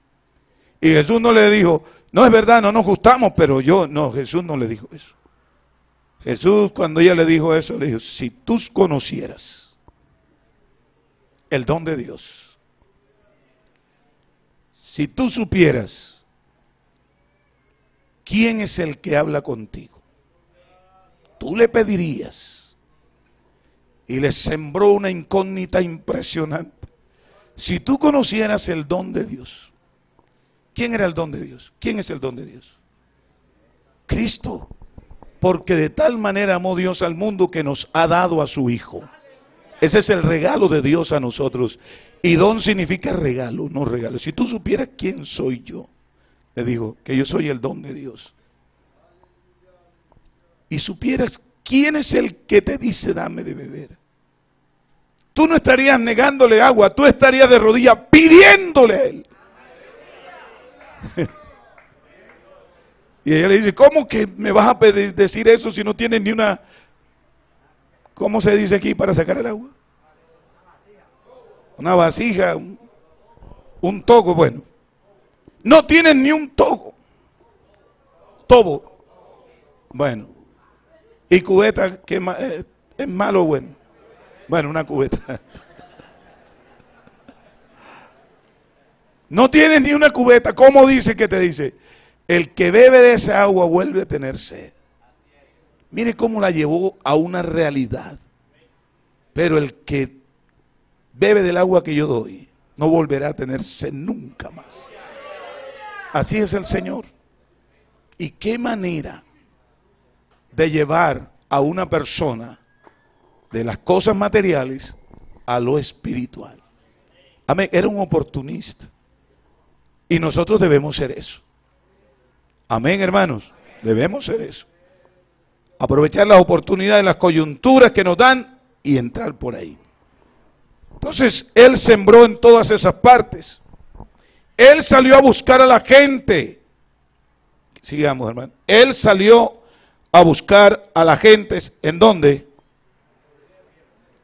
Speaker 3: Y Jesús no le dijo: no, es verdad, no nos gustamos, pero yo, no, Jesús no le dijo eso. Jesús, cuando ella le dijo eso, le dijo: si tú conocieras el don de Dios, si tú supieras quién es el que habla contigo, tú le pedirías. Y le sembró una incógnita impresionante. Si tú conocieras el don de Dios. ¿Quién era el don de Dios? ¿Quién es el don de Dios? Cristo. Porque de tal manera amó Dios al mundo que nos ha dado a su Hijo. Ese es el regalo de Dios a nosotros. Y don significa regalo, no regalo. Si tú supieras quién soy yo, le digo que yo soy el don de Dios. Y supieras quién es el que te dice: dame de beber. Tú no estarías negándole agua, tú estarías de rodillas pidiéndole a Él. Y ella le dice: ¿cómo que me vas a decir eso si no tienes ni una... ¿Cómo se dice aquí para sacar el agua? Una vasija, un toco, bueno. No tienes ni un toco. Tobo. Bueno. Y cubeta, que es malo o bueno. Bueno, una cubeta. No tienes ni una cubeta. ¿Cómo dice que te dice? El que bebe de esa agua vuelve a tener sed. Mire cómo la llevó a una realidad. Pero el que bebe del agua que yo doy no volverá a tener sed nunca más. Así es el Señor. ¿Y qué manera de llevar a una persona de las cosas materiales a lo espiritual? Amén. Era un oportunista. Y nosotros debemos ser eso. Amén, hermanos. Debemos ser eso. Aprovechar las oportunidades, las coyunturas que nos dan y entrar por ahí. Entonces, él sembró en todas esas partes. Él salió a buscar a la gente. Sigamos, hermano. Él salió a buscar a la gente. ¿En dónde?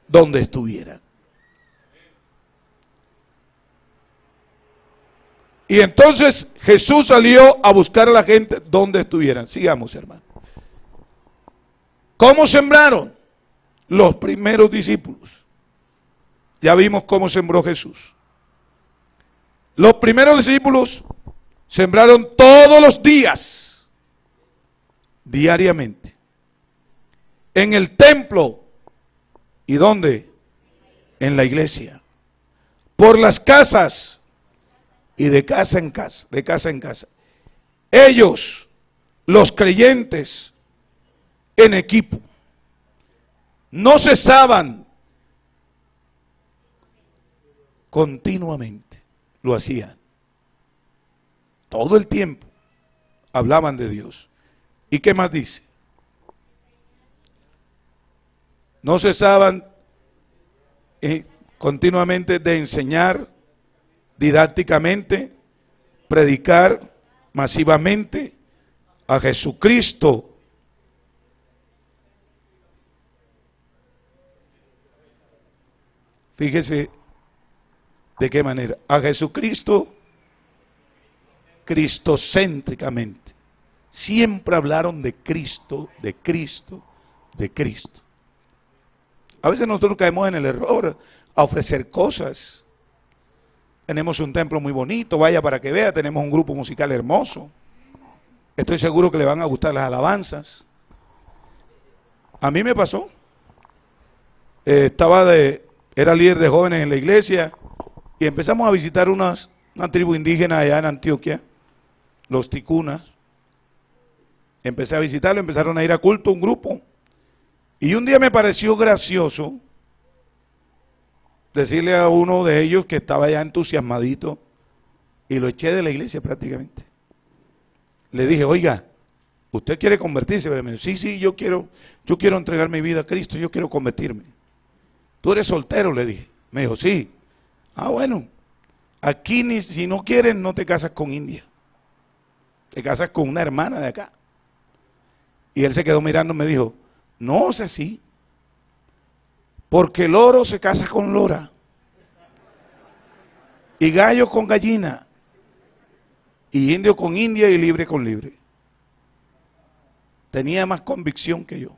Speaker 3: Donde estuviera. Y entonces Jesús salió a buscar a la gente donde estuvieran. Sigamos, hermano. ¿Cómo sembraron? Los primeros discípulos. Ya vimos cómo sembró Jesús. Los primeros discípulos sembraron todos los días. diariamente. En el templo. ¿Y dónde? En la iglesia. Por las casas. Y de casa en casa, de casa en casa. Ellos, los creyentes, en equipo, no cesaban, continuamente lo hacían. Todo el tiempo hablaban de Dios. ¿Y qué más dice? No cesaban continuamente de enseñar didácticamente, predicar masivamente a Jesucristo. Fíjese de qué manera. A Jesucristo cristocéntricamente. Siempre hablaron de Cristo, de Cristo, de Cristo. A veces nosotros caemos en el error a ofrecer cosas. Tenemos un templo muy bonito, vaya para que vea, tenemos un grupo musical hermoso. Estoy seguro que le van a gustar las alabanzas. A mí me pasó. Era líder de jóvenes en la iglesia y empezamos a visitar una tribu indígena allá en Antioquia, los ticunas. Empecé a visitarlo, empezaron a ir a culto un grupo. Y un día me pareció gracioso decirle a uno de ellos que estaba ya entusiasmadito y lo eché de la iglesia prácticamente. Le dije, oiga, ¿usted quiere convertirse? Me dijo, sí, yo quiero entregar mi vida a Cristo, yo quiero convertirme. ¿Tú eres soltero? Le dije. Me dijo, sí. Ah, bueno, aquí si no quieres no te casas con india. Te casas con una hermana de acá. Y él se quedó mirando y me dijo, no es así. Porque loro se casa con lora. Y gallo con gallina. Y indio con india y libre con libre. Tenía más convicción que yo.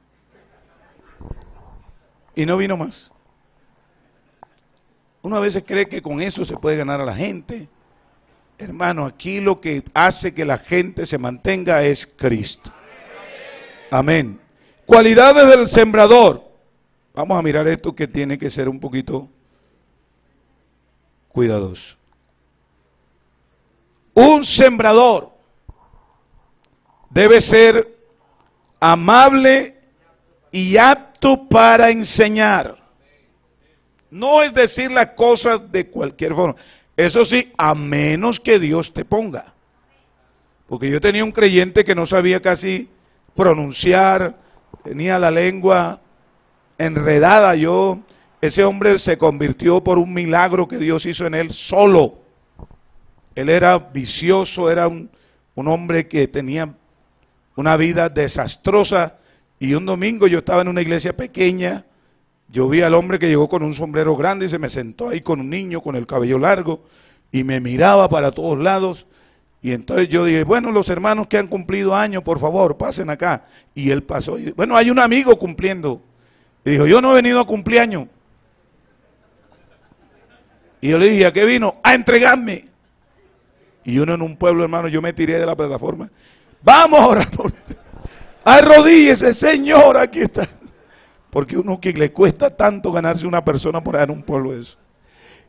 Speaker 3: Y no vino más. Uno a veces cree que con eso se puede ganar a la gente. Hermano, aquí lo que hace que la gente se mantenga es Cristo. Amén. Cualidades del sembrador. Vamos a mirar esto que tiene que ser un poquito cuidadoso. Un sembrador debe ser amable y apto para enseñar. No es decir las cosas de cualquier forma. Eso sí, a menos que Dios te ponga. Porque yo tenía un creyente que no sabía casi pronunciar, tenía la lengua enredada. Ese hombre se convirtió por un milagro que Dios hizo en él solo. Él era vicioso, era un hombre que tenía una vida desastrosa. Y un domingo yo estaba en una iglesia pequeña. Yo vi al hombre que llegó con un sombrero grande y se me sentó ahí con un niño con el cabello largo y me miraba para todos lados. Y entonces yo dije, bueno, los hermanos que han cumplido años, por favor, pasen acá. Y él pasó. Y, bueno, hay un amigo cumpliendo. Y dijo, yo no he venido a cumpleaños. Y yo le dije, ¿a qué vino? A entregarme. Y uno en un pueblo, hermano, yo me tiré de la plataforma. Vamos a orar por esto. Arrodíllese, Señor, aquí está. Porque uno que le cuesta tanto ganarse una persona por allá en un pueblo de eso.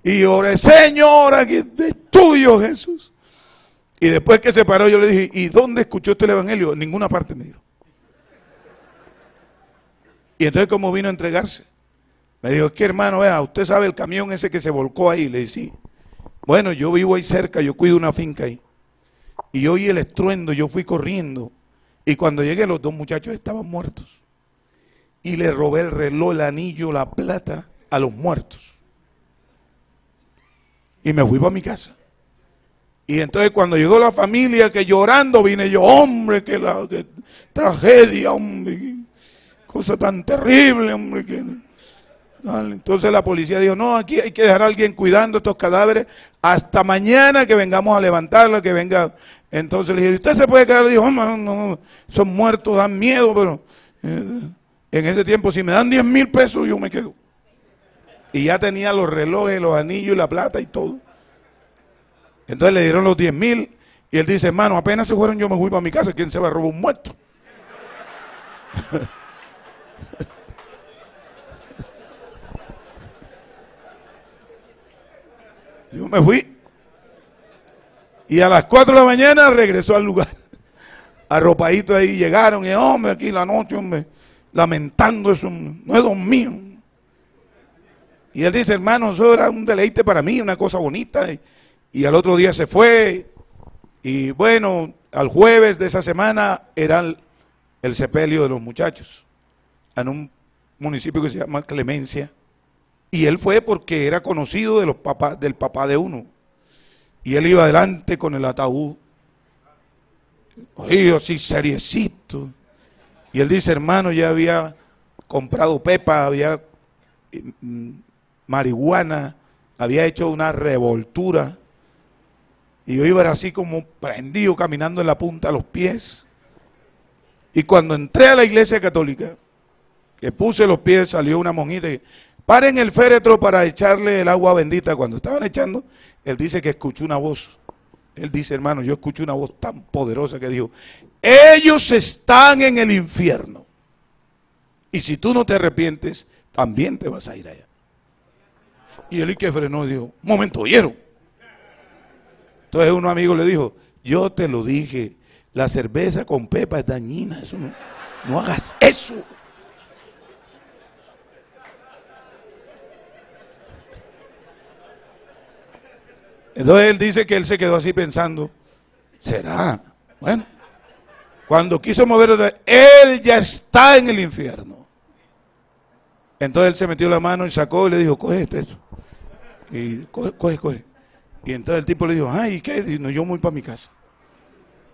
Speaker 3: Y oré, Señor, aquí es tuyo, Jesús. Y después que se paró, yo le dije, ¿y dónde escuchó usted el evangelio? En ninguna parte, me dijo. Y entonces, ¿cómo vino a entregarse? Me dijo, es que hermano, vea, usted sabe el camión ese que se volcó ahí. Le dije, sí. Bueno, yo vivo ahí cerca, yo cuido una finca ahí. Y oí el estruendo, yo fui corriendo. Y cuando llegué, los dos muchachos estaban muertos. Y le robé el reloj, el anillo, la plata a los muertos. Y me fui para mi casa. Y entonces cuando llegó la familia, que llorando vine yo, hombre, que tragedia, hombre, qué cosa tan terrible, hombre. Entonces la policía dijo, no, aquí hay que dejar a alguien cuidando estos cadáveres hasta mañana que vengamos a levantarlo, que venga. Entonces le dije, ¿usted se puede quedar? Dijo, no, son muertos, dan miedo, pero en ese tiempo si me dan 10,000 pesos yo me quedo. Y ya tenía los relojes, los anillos, la plata y todo. Entonces le dieron los 10,000 y él dice, hermano, apenas se fueron yo me fui para mi casa, ¿quién se va a robar un muerto? Yo me fui. Y a las 4 de la mañana regresó al lugar. Arropadito ahí llegaron y hombre, aquí la noche, hombre, lamentando eso, no he dormido. Y él dice, hermano, eso era un deleite para mí, una cosa bonita. Y al otro día se fue. Y bueno, al jueves de esa semana era el sepelio de los muchachos en un municipio que se llama Clemencia. Y él fue porque era conocido de los papás, del papá de uno. Y él iba adelante con el ataúd. Oye, así seriecito. Y él dice, hermano, ya había comprado pepa, había marihuana, había hecho una revoltura. Y yo iba así como prendido, caminando en la punta de los pies. Y cuando entré a la iglesia católica, que puse los pies, salió una monjita y paren el féretro para echarle el agua bendita. Cuando estaban echando, él dice que escuchó una voz. Él dice, hermano, yo escuché una voz tan poderosa que dijo, ellos están en el infierno. Y si tú no te arrepientes, también te vas a ir allá. Y él, y que frenó, dijo, un momento, ¿oyeron? Entonces un amigo le dijo, yo te lo dije, la cerveza con pepa es dañina, eso no hagas eso. Entonces él dice que él se quedó así pensando, ¿será? Bueno, cuando quiso mover otra vez, él ya está en el infierno. Entonces él se metió la mano y sacó y le dijo, coge eso. Y coge. Y entonces el tipo le dijo, ay, ¿qué? Y no, yo voy para mi casa.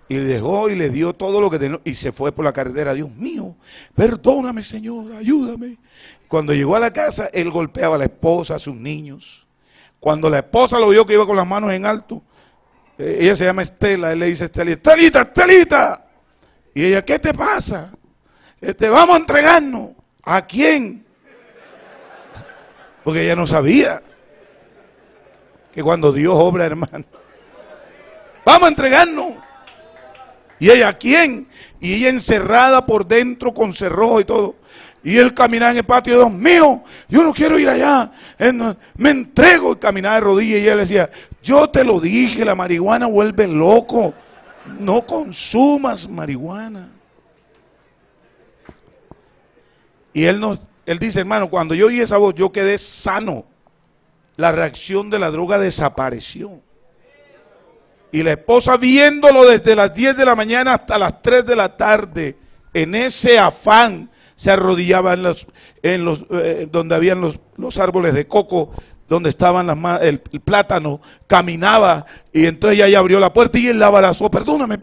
Speaker 3: Y le dejó y le dio todo lo que tenía y se fue por la carretera. Dios mío, perdóname, Señor, ayúdame. Cuando llegó a la casa, él golpeaba a la esposa, a sus niños. Cuando la esposa lo vio que iba con las manos en alto, ella se llama Estela, él le dice a Estelita, Estelita. Y ella, ¿qué te pasa? Vamos a entregarnos. ¿A quién? Porque ella no sabía que cuando Dios obra, hermano, vamos a entregarnos. Y ella, ¿a quién? Y ella encerrada por dentro con cerrojo y todo. Y él caminaba en el patio, Dios mío, yo no quiero ir allá, me entrego, y caminaba de rodillas. Y ella le decía, yo te lo dije, la marihuana vuelve loco, no consumas marihuana. Y él dice, hermano, cuando yo oí esa voz, yo quedé sano. La reacción de la droga desapareció. Y la esposa viéndolo desde las 10 de la mañana hasta las 3 de la tarde, en ese afán, se arrodillaba donde habían los árboles de coco, donde estaban el plátano, caminaba, y entonces ella abrió la puerta y él la abrazó, perdóname,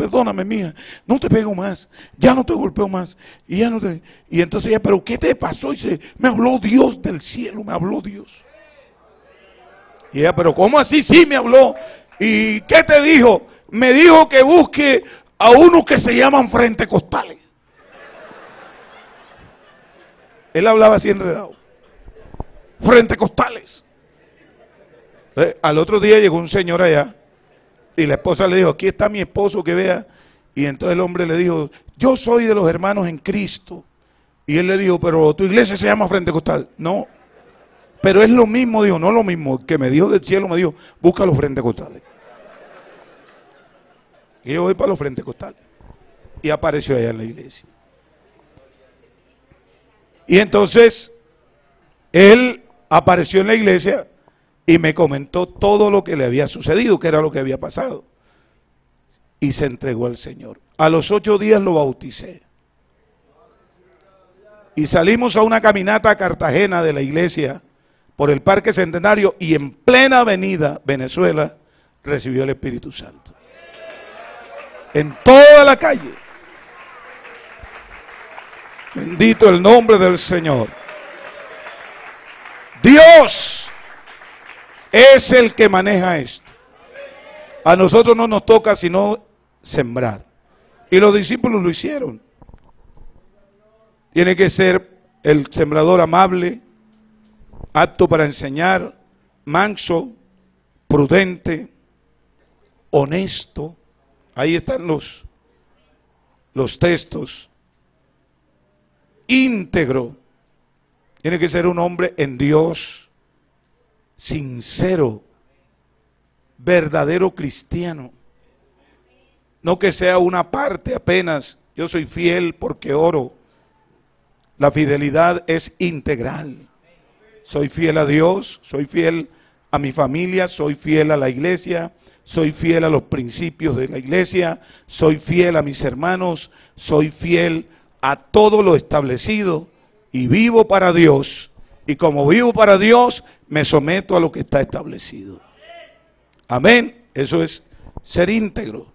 Speaker 3: mía, no te pego más, ya no te golpeo más, y entonces ella, pero ¿qué te pasó? Y dice, me habló Dios del cielo, me habló Dios. Y ella, pero ¿cómo así? Sí, me habló. ¿Y qué te dijo? Me dijo que busque a unos que se llaman frentecostales. Él hablaba así enredado. Frentecostales. Al otro día llegó un señor allá y la esposa le dijo, aquí está mi esposo que vea. Y entonces el hombre le dijo, yo soy de los hermanos en Cristo. Y él le dijo, pero tu iglesia se llama Frentecostal. No, pero es lo mismo. Dijo, no lo mismo, que me dijo del cielo, me dijo, busca los frentecostales. Y yo voy para los frentecostales. Y apareció allá en la iglesia. Y entonces, él apareció en la iglesia y me comentó todo lo que le había sucedido, que era lo que había pasado. Y se entregó al Señor. A los 8 días lo bauticé. Y salimos a una caminata a Cartagena de la iglesia por el Parque Centenario y en plena avenida Venezuela recibió el Espíritu Santo. En toda la calle. Bendito el nombre del Señor. Dios es el que maneja esto. A nosotros no nos toca sino sembrar. Y los discípulos lo hicieron. Tiene que ser el sembrador amable, apto para enseñar, manso, prudente, honesto. Ahí están los textos. íntegro. Tiene que ser un hombre en Dios, sincero, verdadero cristiano. No que sea una parte apenas. Yo soy fiel porque oro. La fidelidad es integral. Soy fiel a Dios, soy fiel a mi familia, soy fiel a la iglesia, soy fiel a los principios de la iglesia, soy fiel a mis hermanos, soy fiel a todo lo establecido y vivo para Dios. Y como vivo para Dios, me someto a lo que está establecido. Amén. Eso es ser íntegro.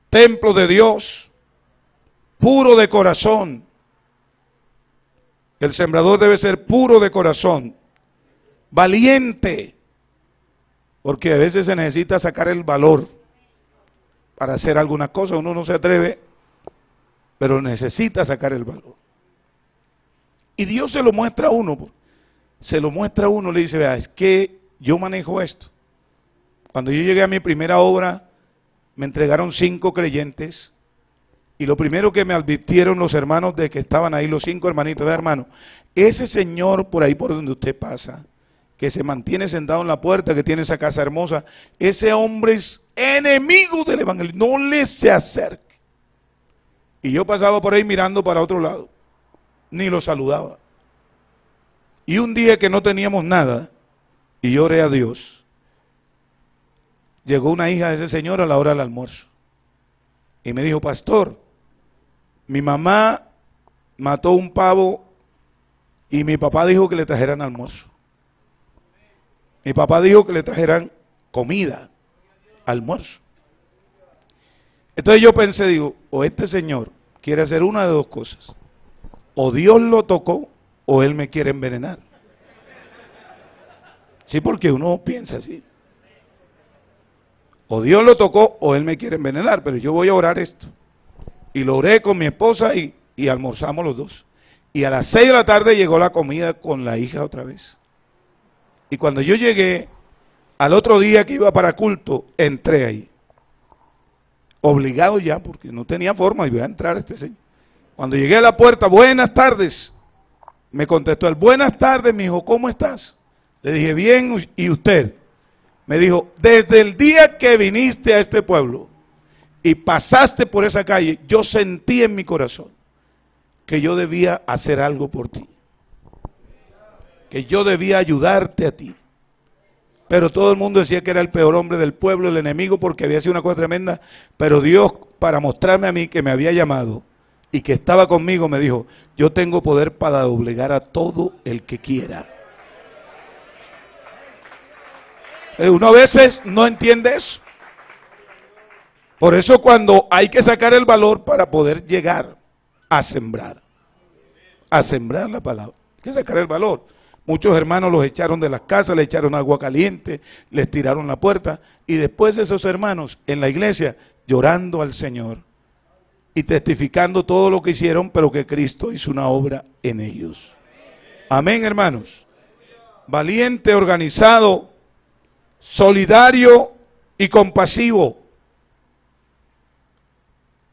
Speaker 3: Templo de Dios, puro de corazón. El sembrador debe ser puro de corazón, valiente, porque a veces se necesita sacar el valor para hacer alguna cosa. Uno no se atreve, pero necesita sacar el valor. Y Dios se lo muestra a uno. Se lo muestra a uno, le dice, vea, es que yo manejo esto. Cuando yo llegué a mi primera obra, me entregaron 5 creyentes. Y lo primero que me advirtieron los hermanos de que estaban ahí, los 5 hermanitos, vea hermano, ese señor por ahí por donde usted pasa, que se mantiene sentado en la puerta, que tiene esa casa hermosa, ese hombre es enemigo del evangelio, no le se acerque. Y yo pasaba por ahí mirando para otro lado, ni lo saludaba. Y un día que no teníamos nada, y yo oré a Dios, llegó una hija de ese señor a la hora del almuerzo, y me dijo, pastor, mi mamá mató un pavo y mi papá dijo que le trajeran almuerzo. Mi papá dijo que le trajeran comida, almuerzo. Entonces yo pensé, digo, o este señor quiere hacer una de dos cosas. O Dios lo tocó o él me quiere envenenar. Sí, porque uno piensa así. O Dios lo tocó o él me quiere envenenar, pero yo voy a orar esto. Y lo oré con mi esposa y almorzamos los dos. Y a las 6 de la tarde llegó la comida con la hija otra vez. Y cuando yo llegué, al otro día que iba para culto, entré ahí. Obligado ya, porque no tenía forma, y voy a entrar este señor. Cuando llegué a la puerta, buenas tardes. Me contestó él, buenas tardes, me dijo, ¿cómo estás? Le dije, bien, ¿y usted? Me dijo, desde el día que viniste a este pueblo y pasaste por esa calle, yo sentí en mi corazón que yo debía hacer algo por ti, que yo debía ayudarte a ti. Pero todo el mundo decía que era el peor hombre del pueblo, el enemigo, porque había sido una cosa tremenda. Pero Dios, para mostrarme a mí que me había llamado y que estaba conmigo, me dijo, yo tengo poder para doblegar a todo el que quiera. Uno a veces no entiende eso. Por eso cuando hay que sacar el valor para poder llegar a sembrar la palabra, hay que sacar el valor. Muchos hermanos los echaron de las casas, le echaron agua caliente, les tiraron la puerta, y después esos hermanos en la iglesia llorando al Señor y testificando todo lo que hicieron, pero que Cristo hizo una obra en ellos. Amén, hermanos. Valiente, organizado, solidario y compasivo.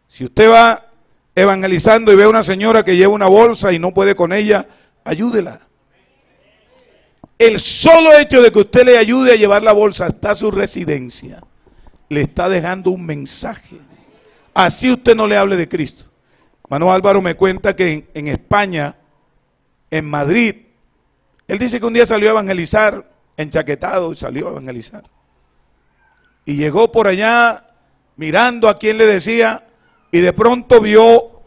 Speaker 3: Si usted va evangelizando y ve a una señora que lleva una bolsa y no puede con ella, ayúdela. El solo hecho de que usted le ayude a llevar la bolsa hasta su residencia, le está dejando un mensaje. Así usted no le hable de Cristo. Hermano Álvaro me cuenta que en España, en Madrid, él dice que un día salió a evangelizar, enchaquetado, y salió a evangelizar. Y llegó por allá mirando a quien le decía, y de pronto vio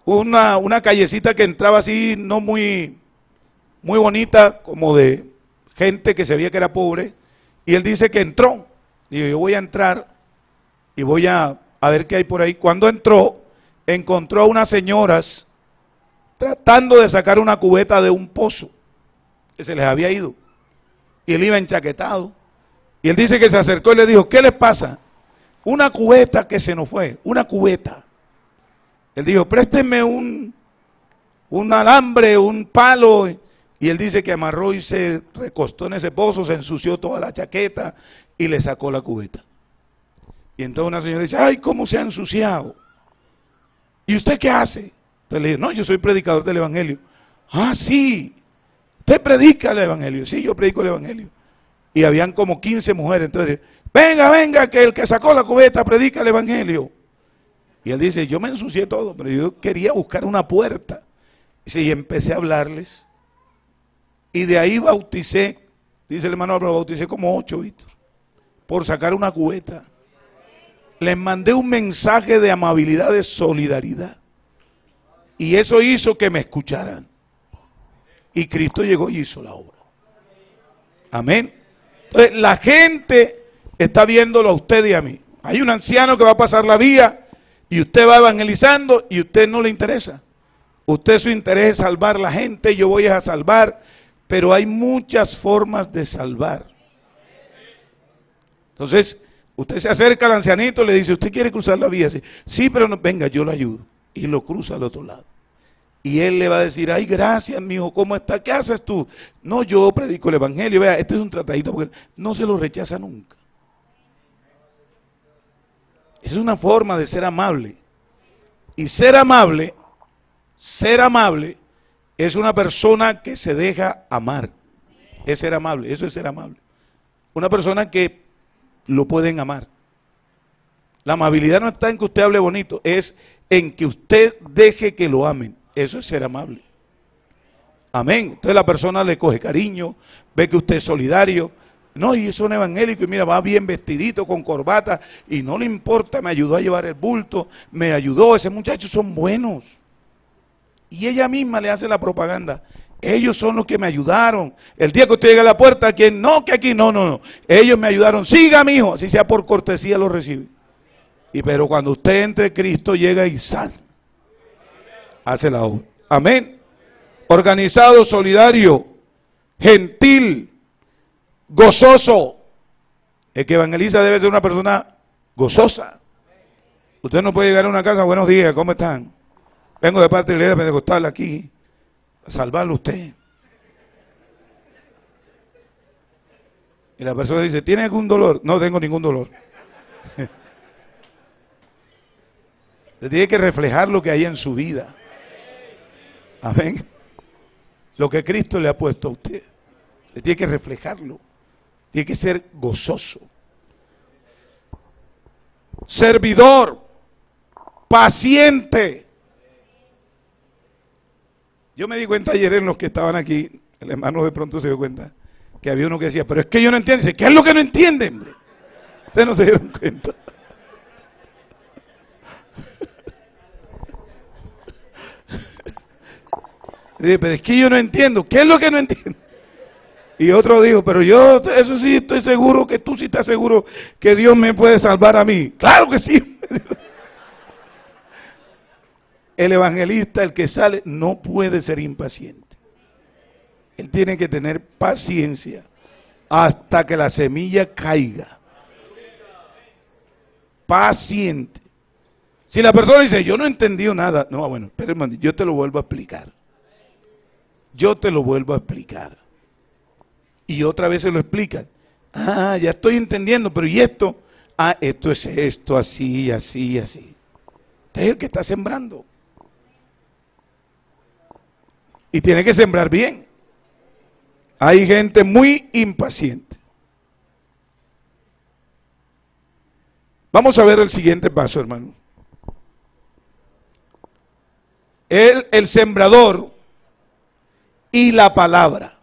Speaker 3: una callecita que entraba así, no muy bonita, como de gente que se veía que era pobre, y él dice que entró. Digo, yo voy a entrar y voy a ver qué hay por ahí. Cuando entró, encontró a unas señoras tratando de sacar una cubeta de un pozo que se les había ido, y él iba enchaquetado, y él dice que se acercó y le dijo, ¿qué les pasa? Una cubeta que se nos fue, una cubeta. Él dijo, préstenme un alambre, un palo. Y él dice que amarró y se recostó en ese pozo, se ensució toda la chaqueta y le sacó la cubeta. Y entonces una señora dice, ay, ¿cómo se ha ensuciado? ¿y usted qué hace? Entonces le digo, no, yo soy predicador del Evangelio. Ah, sí, usted predica el Evangelio. Sí, yo predico el Evangelio. Y habían como 15 mujeres. Entonces, venga, que el que sacó la cubeta predica el Evangelio. Y él dice, yo me ensucié todo, pero yo quería buscar una puerta. Dice, y empecé a hablarles. Y de ahí bauticé, dice el hermano, pero bauticé como 8, Víctor, por sacar una cubeta. Les mandé un mensaje de amabilidad, de solidaridad. Y eso hizo que me escucharan. Y Cristo llegó y hizo la obra. Amén. Entonces, la gente está viéndolo a usted y a mí. Hay un anciano que va a pasar la vía y usted va evangelizando y a usted no le interesa. Usted, su interés es salvar a la gente, yo voy a salvar, pero hay muchas formas de salvar. Entonces, usted se acerca al ancianito y le dice, ¿usted quiere cruzar la vía? Sí, pero no, venga, yo lo ayudo. Y lo cruza al otro lado. Y él le va a decir, ay, gracias, mijo, ¿cómo está? ¿Qué haces tú? No, yo predico el Evangelio. Vea, este es un tratadito, porque no se lo rechaza nunca. Esa es una forma de ser amable. Y ser amable es una persona que se deja amar. Es ser amable, eso es ser amable. Una persona que lo pueden amar. La amabilidad no está en que usted hable bonito, es en que usted deje que lo amen. Eso es ser amable. Amén. Entonces la persona le coge cariño, ve que usted es solidario. No, y es un evangélico y mira, va bien vestidito, con corbata, y no le importa, me ayudó a llevar el bulto, me ayudó, ese muchacho son buenos. Y ella misma le hace la propaganda. Ellos son los que me ayudaron. El día que usted llega a la puerta, que no, que aquí, no. Ellos me ayudaron. Siga, mijo, así sea por cortesía lo recibe. Y pero cuando usted entre, Cristo llega y sale. Hace la obra. Amén. Organizado, solidario, gentil, gozoso. El que evangeliza debe ser una persona gozosa. Usted no puede llegar a una casa, buenos días, ¿cómo están? Vengo de parte de la iglesia pentecostal aquí a salvarlo a usted. Y la persona dice, ¿tiene algún dolor? No tengo ningún dolor. Usted tiene que reflejar lo que hay en su vida. Amén. Lo que Cristo le ha puesto a usted. Usted tiene que reflejarlo. Tiene que ser gozoso. Servidor. Paciente. Yo me di cuenta ayer en los que estaban aquí, el hermano de pronto se dio cuenta, que había uno que decía, pero es que yo no entiendo. Dice, ¿qué es lo que no entienden, hombre? Ustedes no se dieron cuenta. Dice, pero es que yo no entiendo. ¿Qué es lo que no entiendo? Y otro dijo, pero yo, eso sí, estoy seguro que tú sí estás seguro que Dios me puede salvar a mí. Claro que sí. El evangelista, el que sale, no puede ser impaciente. Él tiene que tener paciencia hasta que la semilla caiga. Paciente. Si la persona dice, yo no he entendido nada. No, bueno, espera, hermano, yo te lo vuelvo a explicar. Yo te lo vuelvo a explicar. Y otra vez se lo explican. Ah, ya estoy entendiendo, pero ¿y esto? Ah, esto es esto, así, así, así. Este es el que está sembrando. Y tiene que sembrar bien. Hay gente muy impaciente. Vamos a ver el siguiente paso, hermano. El sembrador y la palabra.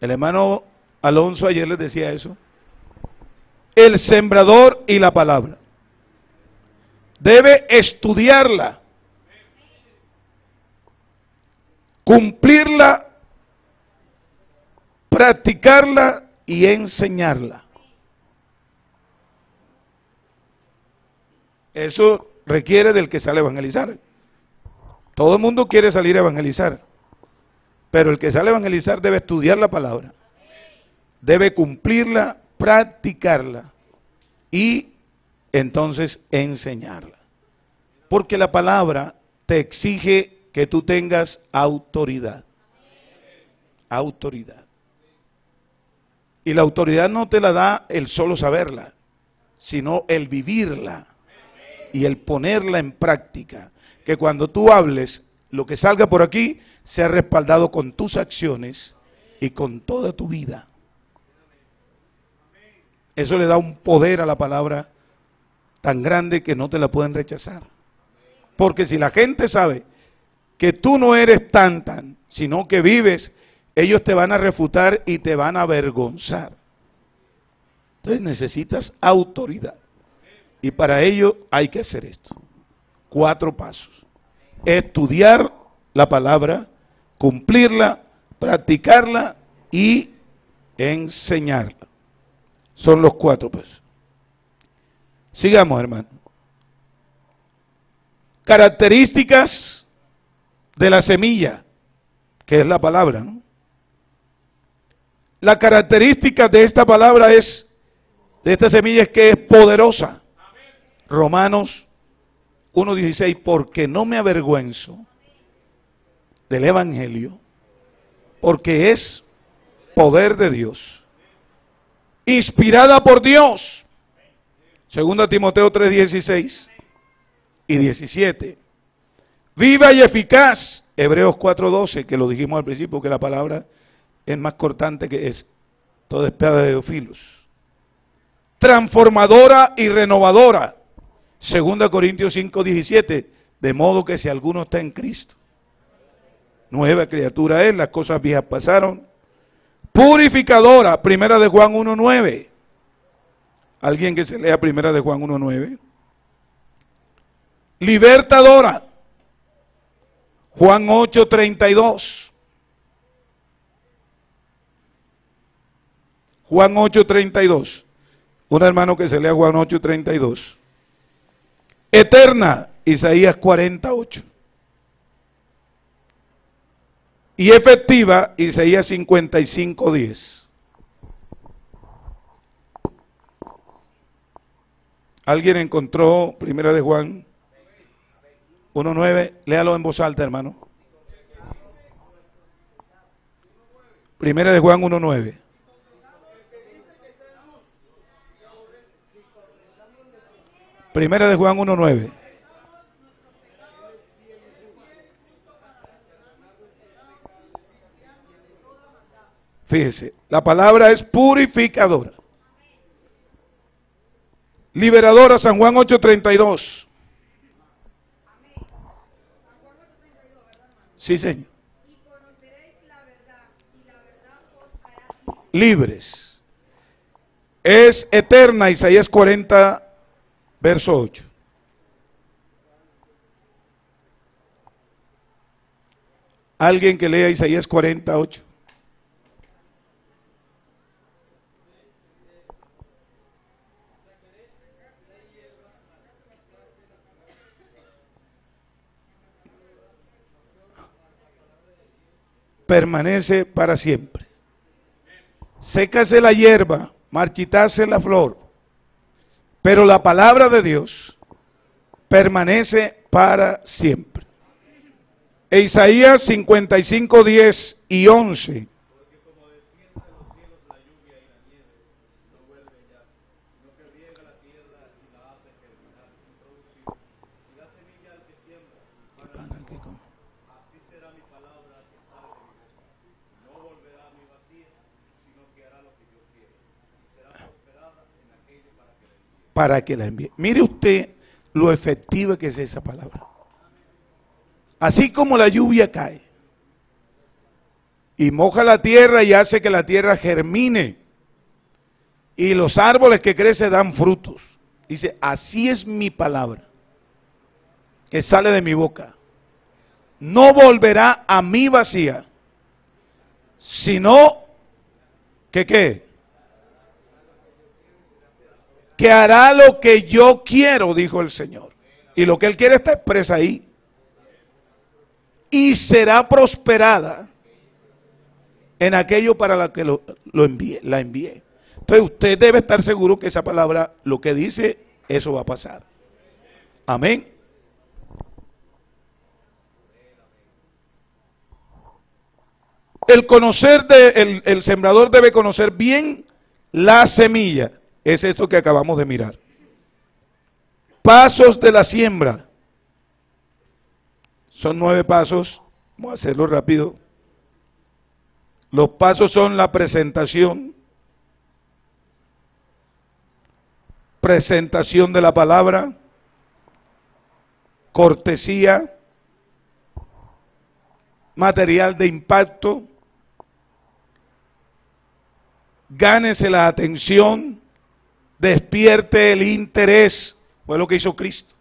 Speaker 3: El hermano Alonso ayer les decía eso. El sembrador y la palabra. Debe estudiarla, cumplirla, practicarla y enseñarla. Eso requiere del que sale a evangelizar. Todo el mundo quiere salir a evangelizar, pero el que sale a evangelizar debe estudiar la palabra, debe cumplirla, practicarla y entonces enseñarla. Porque la palabra te exige que tú tengas autoridad. Autoridad. Y la autoridad no te la da el solo saberla, sino el vivirla. y el ponerla en práctica. Que cuando tú hables, lo que salga por aquí sea respaldado con tus acciones y con toda tu vida. Eso le da un poder a la palabra tan grande que no te la pueden rechazar. Porque si la gente sabe que tú no eres tan, sino que vives, ellos te van a refutar y te van a avergonzar. Entonces necesitas autoridad. Y para ello hay que hacer esto. 4 pasos. Estudiar la palabra, cumplirla, practicarla y enseñarla. Son los 4 pasos. Sigamos, hermano. Características de la semilla, que es la palabra, ¿no? La característica de esta palabra de esta semilla es que es poderosa. Romanos 1:16, porque no me avergüenzo del Evangelio, porque es poder de Dios, inspirada por Dios. 2 Timoteo 3:16 y 17. Viva y eficaz. Hebreos 4:12, que lo dijimos al principio, que la palabra es más cortante que es toda espada de dos filos. Transformadora y renovadora. 2 Corintios 5:17, de modo que si alguno está en Cristo, nueva criatura es, las cosas viejas pasaron. Purificadora, 1 de Juan 1:9. Alguien que se lea 1 de Juan 1:9. Libertadora, Juan 8:32. Juan 8:32. Un hermano que se lea Juan 8:32. Eterna, Isaías 48. Y efectiva, Isaías 55:10. ¿Alguien encontró 1 de Juan 1:9? Léalo en voz alta, hermano. 1 de Juan 1:9. Primera de Juan 1:9. Fíjese, la palabra es purificadora. Liberadora, San Juan 8:32. Sí, señor. Libres. Es eterna, Isaías 40, verso 8. Alguien que lea Isaías 48. Permanece para siempre. Sécase la hierba, marchitase la flor, pero la palabra de Dios permanece para siempre. E Isaías 55:10 y 11. Para que la envíe. Mire usted lo efectiva que es esa palabra. Así como la lluvia cae y moja la tierra y hace que la tierra germine y los árboles que crecen dan frutos. Dice, así es mi palabra que sale de mi boca. No volverá a mí vacía, sino que ¿qué? Que hará lo que yo quiero, dijo el Señor. Y lo que Él quiere está expresa ahí. Y será prosperada en aquello para la que la envié. Entonces usted debe estar seguro que esa palabra, lo que dice, eso va a pasar. Amén. El sembrador debe conocer bien la semilla. Es esto que acabamos de mirar. pasos de la siembra. Son 9 pasos, vamos a hacerlo rápido. Los pasos son la presentación de la palabra, cortesía, material de impacto, gánese la atención, despierte el interés. Fue lo que hizo Cristo.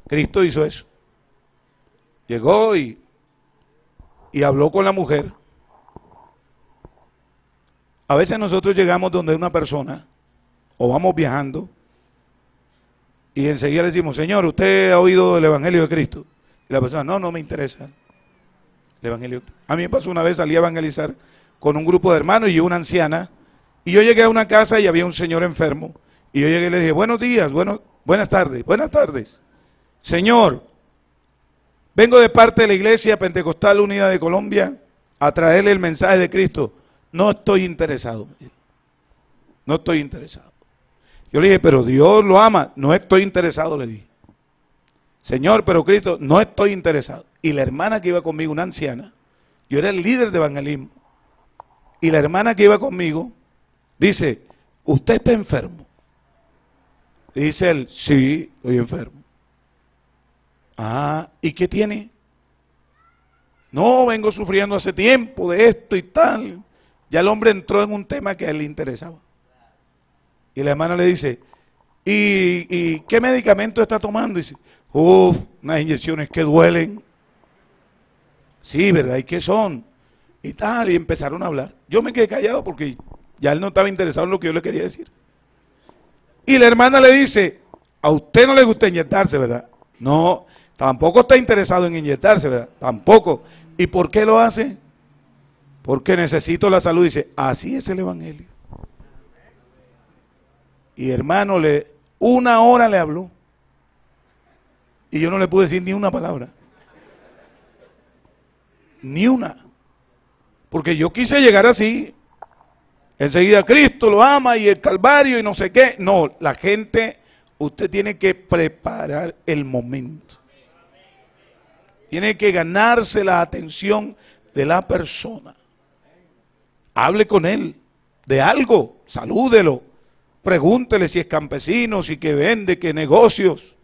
Speaker 3: Cristo hizo eso. Llegó y habló con la mujer. A veces nosotros llegamos donde una persona, o vamos viajando, y enseguida le decimos, Señor, ¿usted ha oído el Evangelio de Cristo? Y la persona, no me interesa el Evangelio. A mí me pasó una vez, salí a evangelizar con un grupo de hermanos y una anciana, y yo llegué a una casa y había un señor enfermo, y yo llegué y le dije, buenos días, buenas tardes. Señor, vengo de parte de la Iglesia Pentecostal Unida de Colombia a traerle el mensaje de Cristo. No estoy interesado. No estoy interesado. Yo le dije, pero Dios lo ama. No estoy interesado, le dije. Señor, pero Cristo, no estoy interesado. Y la hermana que iba conmigo, una anciana, yo era el líder de evangelismo, y la hermana que iba conmigo dice, ¿usted está enfermo? Y dice él, sí, estoy enfermo. Ah, ¿y qué tiene? No, vengo sufriendo hace tiempo de esto y tal. Ya el hombre entró en un tema que a él le interesaba. Y la hermana le dice, ¿y qué medicamento está tomando? Y dice, unas inyecciones que duelen. Sí, ¿verdad? ¿Y qué son? Y tal, y empezaron a hablar. Yo me quedé callado porque ya él no estaba interesado en lo que yo le quería decir. Y la hermana le dice, a usted no le gusta inyectarse, ¿verdad? No, tampoco está interesado en inyectarse, ¿verdad? Tampoco. ¿Y por qué lo hace? Porque necesito la salud. Dice, así es el Evangelio. Y hermano, una hora le habló. Y yo no le pude decir ni una palabra. Ni una. Porque yo quise llegar así. Enseguida Cristo lo ama y el Calvario y no sé qué. No, la gente, usted tiene que preparar el momento. Tiene que ganarse la atención de la persona. Hable con él de algo, salúdelo, pregúntele si es campesino, si que vende, qué negocios,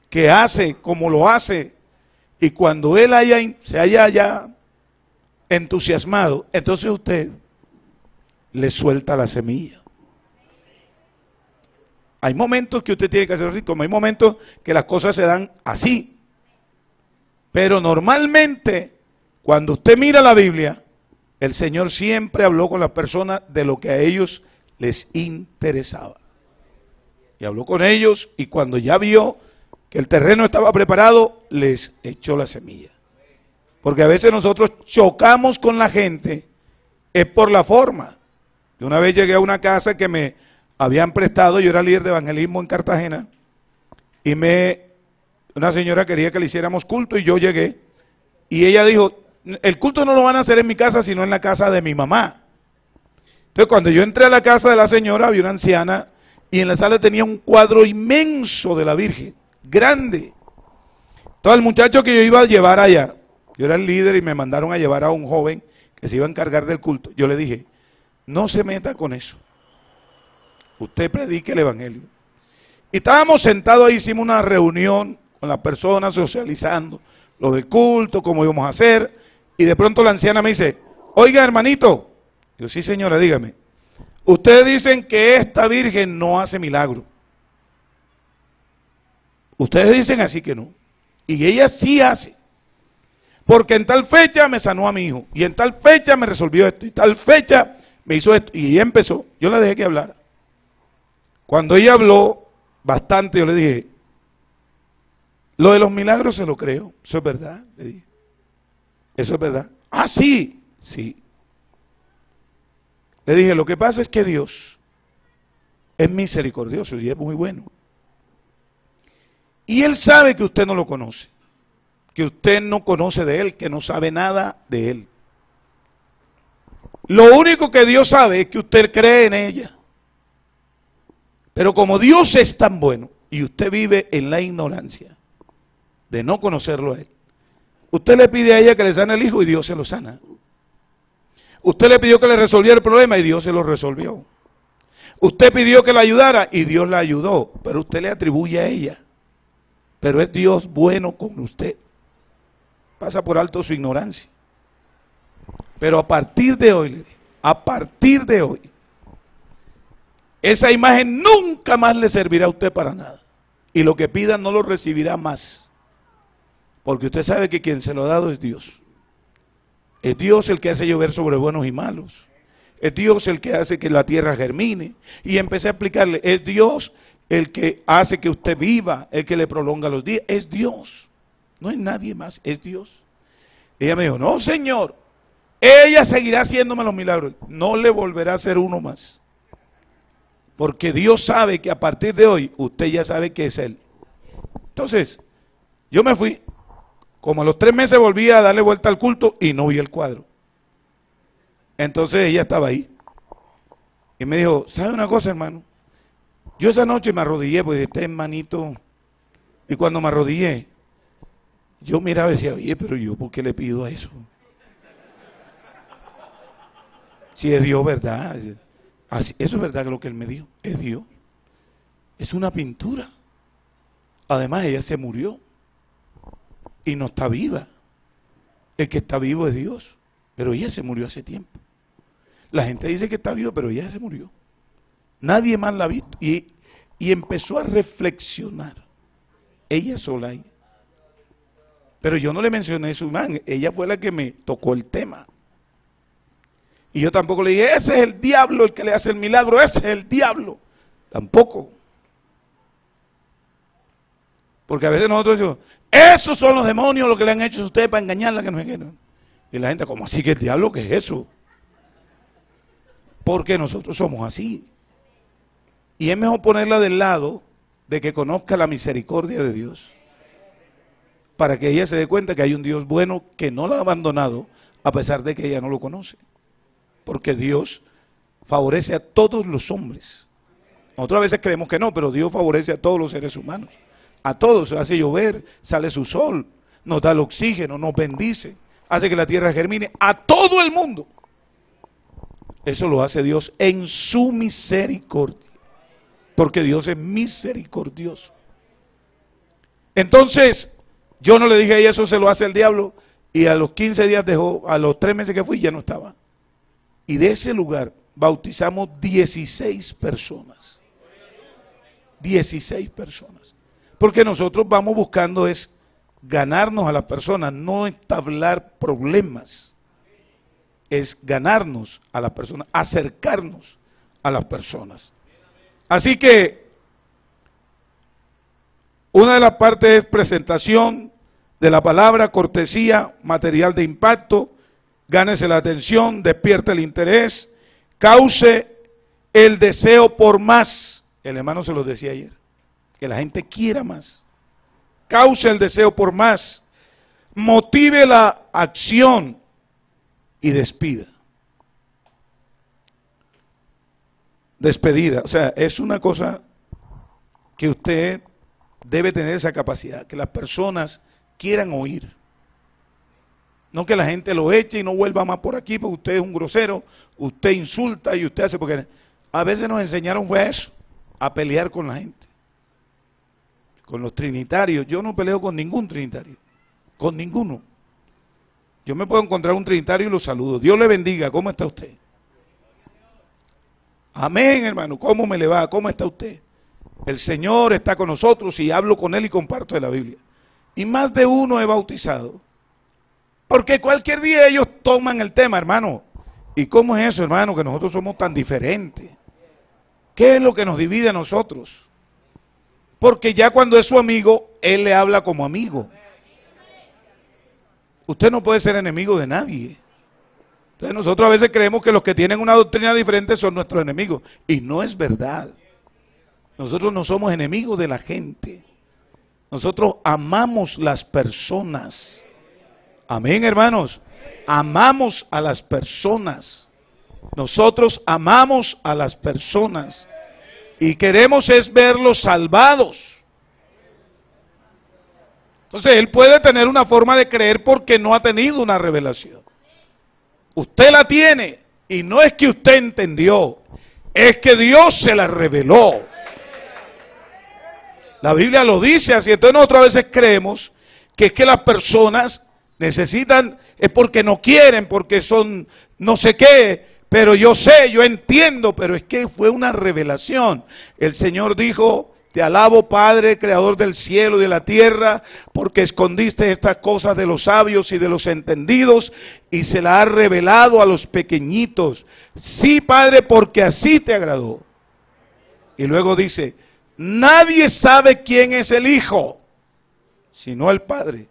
Speaker 3: qué hace, cómo lo hace. Y cuando él se haya ya entusiasmado, entonces usted le suelta la semilla. Hay momentos que usted tiene que hacer así, como hay momentos que las cosas se dan así. Pero normalmente, cuando usted mira la Biblia, el Señor siempre habló con las personas de lo que a ellos les interesaba. Y habló con ellos y cuando ya vio que el terreno estaba preparado, les echó la semilla. Porque a veces nosotros chocamos con la gente, es por la forma. Yo una vez llegué a una casa que me habían prestado, yo era líder de evangelismo en Cartagena, y una señora quería que le hiciéramos culto y yo llegué, y ella dijo, el culto no lo van a hacer en mi casa, sino en la casa de mi mamá. Entonces cuando yo entré a la casa de la señora, había una anciana, y en la sala tenía un cuadro inmenso de la Virgen, grande. Entonces el muchacho que yo iba a llevar allá, yo era el líder y me mandaron a llevar a un joven que se iba a encargar del culto, yo le dije, no se meta con eso, usted predique el Evangelio. Y estábamos sentados ahí, hicimos una reunión con las personas, socializando lo del culto, cómo íbamos a hacer, y de pronto la anciana me dice, oiga hermanito, yo sí señora, dígame, ustedes dicen que esta Virgen no hace milagro, ustedes dicen así que no, y ella sí hace, porque en tal fecha me sanó a mi hijo, y en tal fecha me resolvió esto, y tal fecha me hizo esto, y ella empezó, yo la dejé que hablara. Cuando ella habló bastante, yo le dije, lo de los milagros se lo creo, eso es verdad, le dije. Eso es verdad. Ah, sí, sí. Le dije, lo que pasa es que Dios es misericordioso y es muy bueno. Y Él sabe que usted no lo conoce, que usted no conoce de Él, que no sabe nada de Él. Lo único que Dios sabe es que usted cree en ella. Pero como Dios es tan bueno y usted vive en la ignorancia de no conocerlo a Él, usted le pide a ella que le sane el hijo y Dios se lo sana. Usted le pidió que le resolviera el problema y Dios se lo resolvió. Usted pidió que la ayudara y Dios la ayudó, pero usted le atribuye a ella. Pero es Dios bueno con usted. Pasa por alto su ignorancia. Pero a partir de hoy, esa imagen nunca más le servirá a usted para nada. Y lo que pida no lo recibirá más. Porque usted sabe que quien se lo ha dado es Dios. Es Dios el que hace llover sobre buenos y malos. Es Dios el que hace que la tierra germine. Y empecé a explicarle, es Dios el que hace que usted viva, el que le prolonga los días. Es Dios. No es nadie más, es Dios. Ella me dijo, no señor, ella seguirá haciéndome los milagros. No le volverá a hacer uno más. Porque Dios sabe que a partir de hoy, usted ya sabe que es Él. Entonces, yo me fui. Como a los 3 meses volví a darle vuelta al culto y no vi el cuadro. Entonces ella estaba ahí. Y me dijo, ¿sabe una cosa, hermano? Yo esa noche me arrodillé, pues este hermanito. Y cuando me arrodillé, yo miraba y decía, oye, pero yo, ¿por qué le pido a eso? Si es Dios, ¿verdad? Así, eso es verdad que lo que Él me dio, es Dios. Es una pintura. Además, ella se murió. Y no está viva. El que está vivo es Dios. Pero ella se murió hace tiempo. La gente dice que está viva, pero ella se murió. Nadie más la ha visto. Y empezó a reflexionar. Ella sola ahí. Pero yo no le mencioné su imagen. Ella fue la que me tocó el tema. Y yo tampoco le dije, ese es el diablo el que le hace el milagro. Ese es el diablo. Tampoco. Porque a veces nosotros decimos, esos son los demonios lo que le han hecho a usted para engañarla, que no se quieren. Y la gente, ¿cómo así que el diablo? ¿Qué es eso? Porque nosotros somos así. Y es mejor ponerla del lado de que conozca la misericordia de Dios. Para que ella se dé cuenta que hay un Dios bueno que no la ha abandonado, a pesar de que ella no lo conoce. Porque Dios favorece a todos los hombres. Nosotros a veces creemos que no, pero Dios favorece a todos los seres humanos. A todos, hace llover, sale su sol, nos da el oxígeno, nos bendice, hace que la tierra germine, a todo el mundo. Eso lo hace Dios en su misericordia, porque Dios es misericordioso. Entonces, yo no le dije a ella, eso se lo hace el diablo, y a los 15 días dejó, a los 3 meses que fui ya no estaba. Y de ese lugar bautizamos 16 personas. 16 personas. Porque nosotros vamos buscando es ganarnos a las personas, no entablar problemas. Es ganarnos a las personas, acercarnos a las personas. Así que, una de las partes es presentación de la palabra, cortesía, material de impacto, gánese la atención, despierte el interés, cause el deseo por más. El hermano se lo decía ayer. Que la gente quiera más, cause el deseo por más, motive la acción y despida. Despedida, o sea, es una cosa que usted debe tener esa capacidad, que las personas quieran oír. No que la gente lo eche y no vuelva más por aquí porque usted es un grosero, usted insulta y usted hace, porque a veces nos enseñaron fue eso, a pelear con la gente. Con los trinitarios, yo no peleo con ningún trinitario, con ninguno. Yo me puedo encontrar un trinitario y lo saludo. Dios le bendiga, ¿cómo está usted? Amén, hermano, ¿cómo me le va? ¿Cómo está usted? El Señor está con nosotros y hablo con Él y comparto de la Biblia. Y más de uno he bautizado. Porque cualquier día ellos toman el tema, hermano. ¿Y cómo es eso, hermano, que nosotros somos tan diferentes? ¿Qué es lo que nos divide a nosotros? Porque ya cuando es su amigo, él le habla como amigo. Usted no puede ser enemigo de nadie. Entonces nosotros a veces creemos que los que tienen una doctrina diferente son nuestros enemigos. Y no es verdad. Nosotros no somos enemigos de la gente. Nosotros amamos las personas. Amén, hermanos. Amamos a las personas. Nosotros amamos a las personas. Y queremos es verlos salvados. Entonces él puede tener una forma de creer porque no ha tenido una revelación. Usted la tiene y no es que usted entendió, es que Dios se la reveló. La Biblia lo dice así. Entonces nosotros a veces creemos que es que las personas necesitan, es porque no quieren, porque son no sé qué, pero yo sé, yo entiendo, pero es que fue una revelación. El Señor dijo: te alabo, Padre, creador del cielo y de la tierra, porque escondiste estas cosas de los sabios y de los entendidos y se las has revelado a los pequeñitos. Sí, Padre, porque así te agradó. Y luego dice: nadie sabe quién es el Hijo, sino el Padre,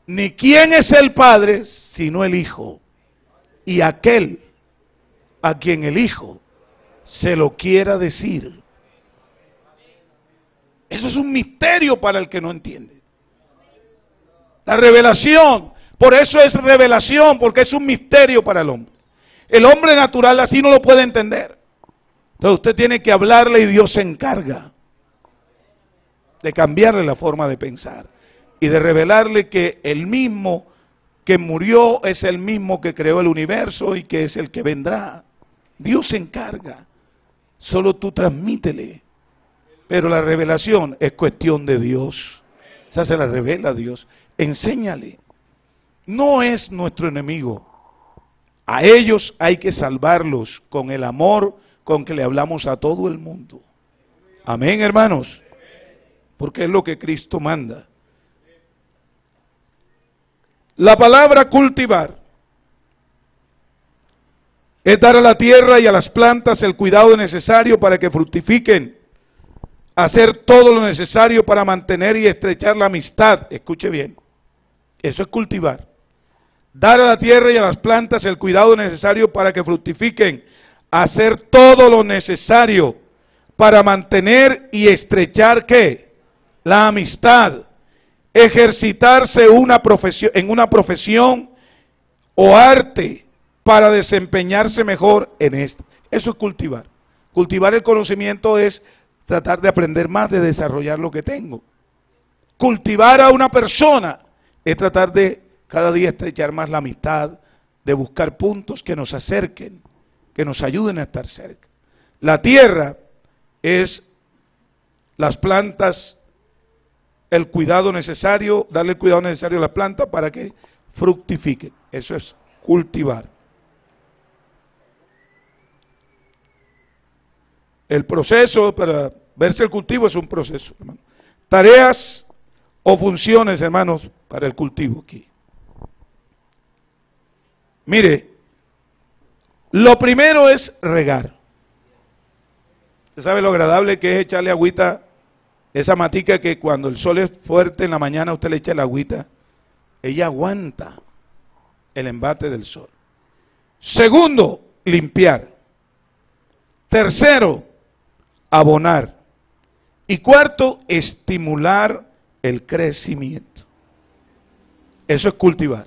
Speaker 3: ni quién es el Padre, sino el Hijo, y aquel a quien el Hijo se lo quiera decir. Eso es un misterio para el que no entiende. La revelación, por eso es revelación, porque es un misterio para el hombre. El hombre natural así no lo puede entender. Entonces usted tiene que hablarle y Dios se encarga de cambiarle la forma de pensar y de revelarle que el mismo que murió es el mismo que creó el universo y que es el que vendrá. Dios se encarga. Solo tú transmítele. Pero la revelación es cuestión de Dios. O sea, se la revela Dios. Enséñale. No es nuestro enemigo. A ellos hay que salvarlos con el amor con que le hablamos a todo el mundo. Amén, hermanos. Porque es lo que Cristo manda. La palabra cultivar es dar a la tierra y a las plantas el cuidado necesario para que fructifiquen. Hacer todo lo necesario para mantener y estrechar la amistad. Escuche bien. Eso es cultivar. Dar a la tierra y a las plantas el cuidado necesario para que fructifiquen. Hacer todo lo necesario para mantener y estrechar, ¿qué? La amistad. Ejercitarse en una profesión o arte para desempeñarse mejor en esta. Eso es cultivar. Cultivar el conocimiento es tratar de aprender más, de desarrollar lo que tengo. Cultivar a una persona es tratar de cada día estrechar más la amistad, de buscar puntos que nos acerquen, que nos ayuden a estar cerca. La tierra es las plantas, el cuidado necesario, darle el cuidado necesario a las plantas para que fructifiquen. Eso es cultivar. El proceso para verse el cultivo es un proceso, hermano. Tareas o funciones, hermanos, para el cultivo aquí. Mire, lo primero es regar. ¿Usted sabe lo agradable que es echarle agüita? Esa matica que cuando el sol es fuerte en la mañana usted le echa la agüita, ella aguanta el embate del sol. Segundo, limpiar. Tercero, abonar. Y cuarto, estimular el crecimiento. Eso es cultivar.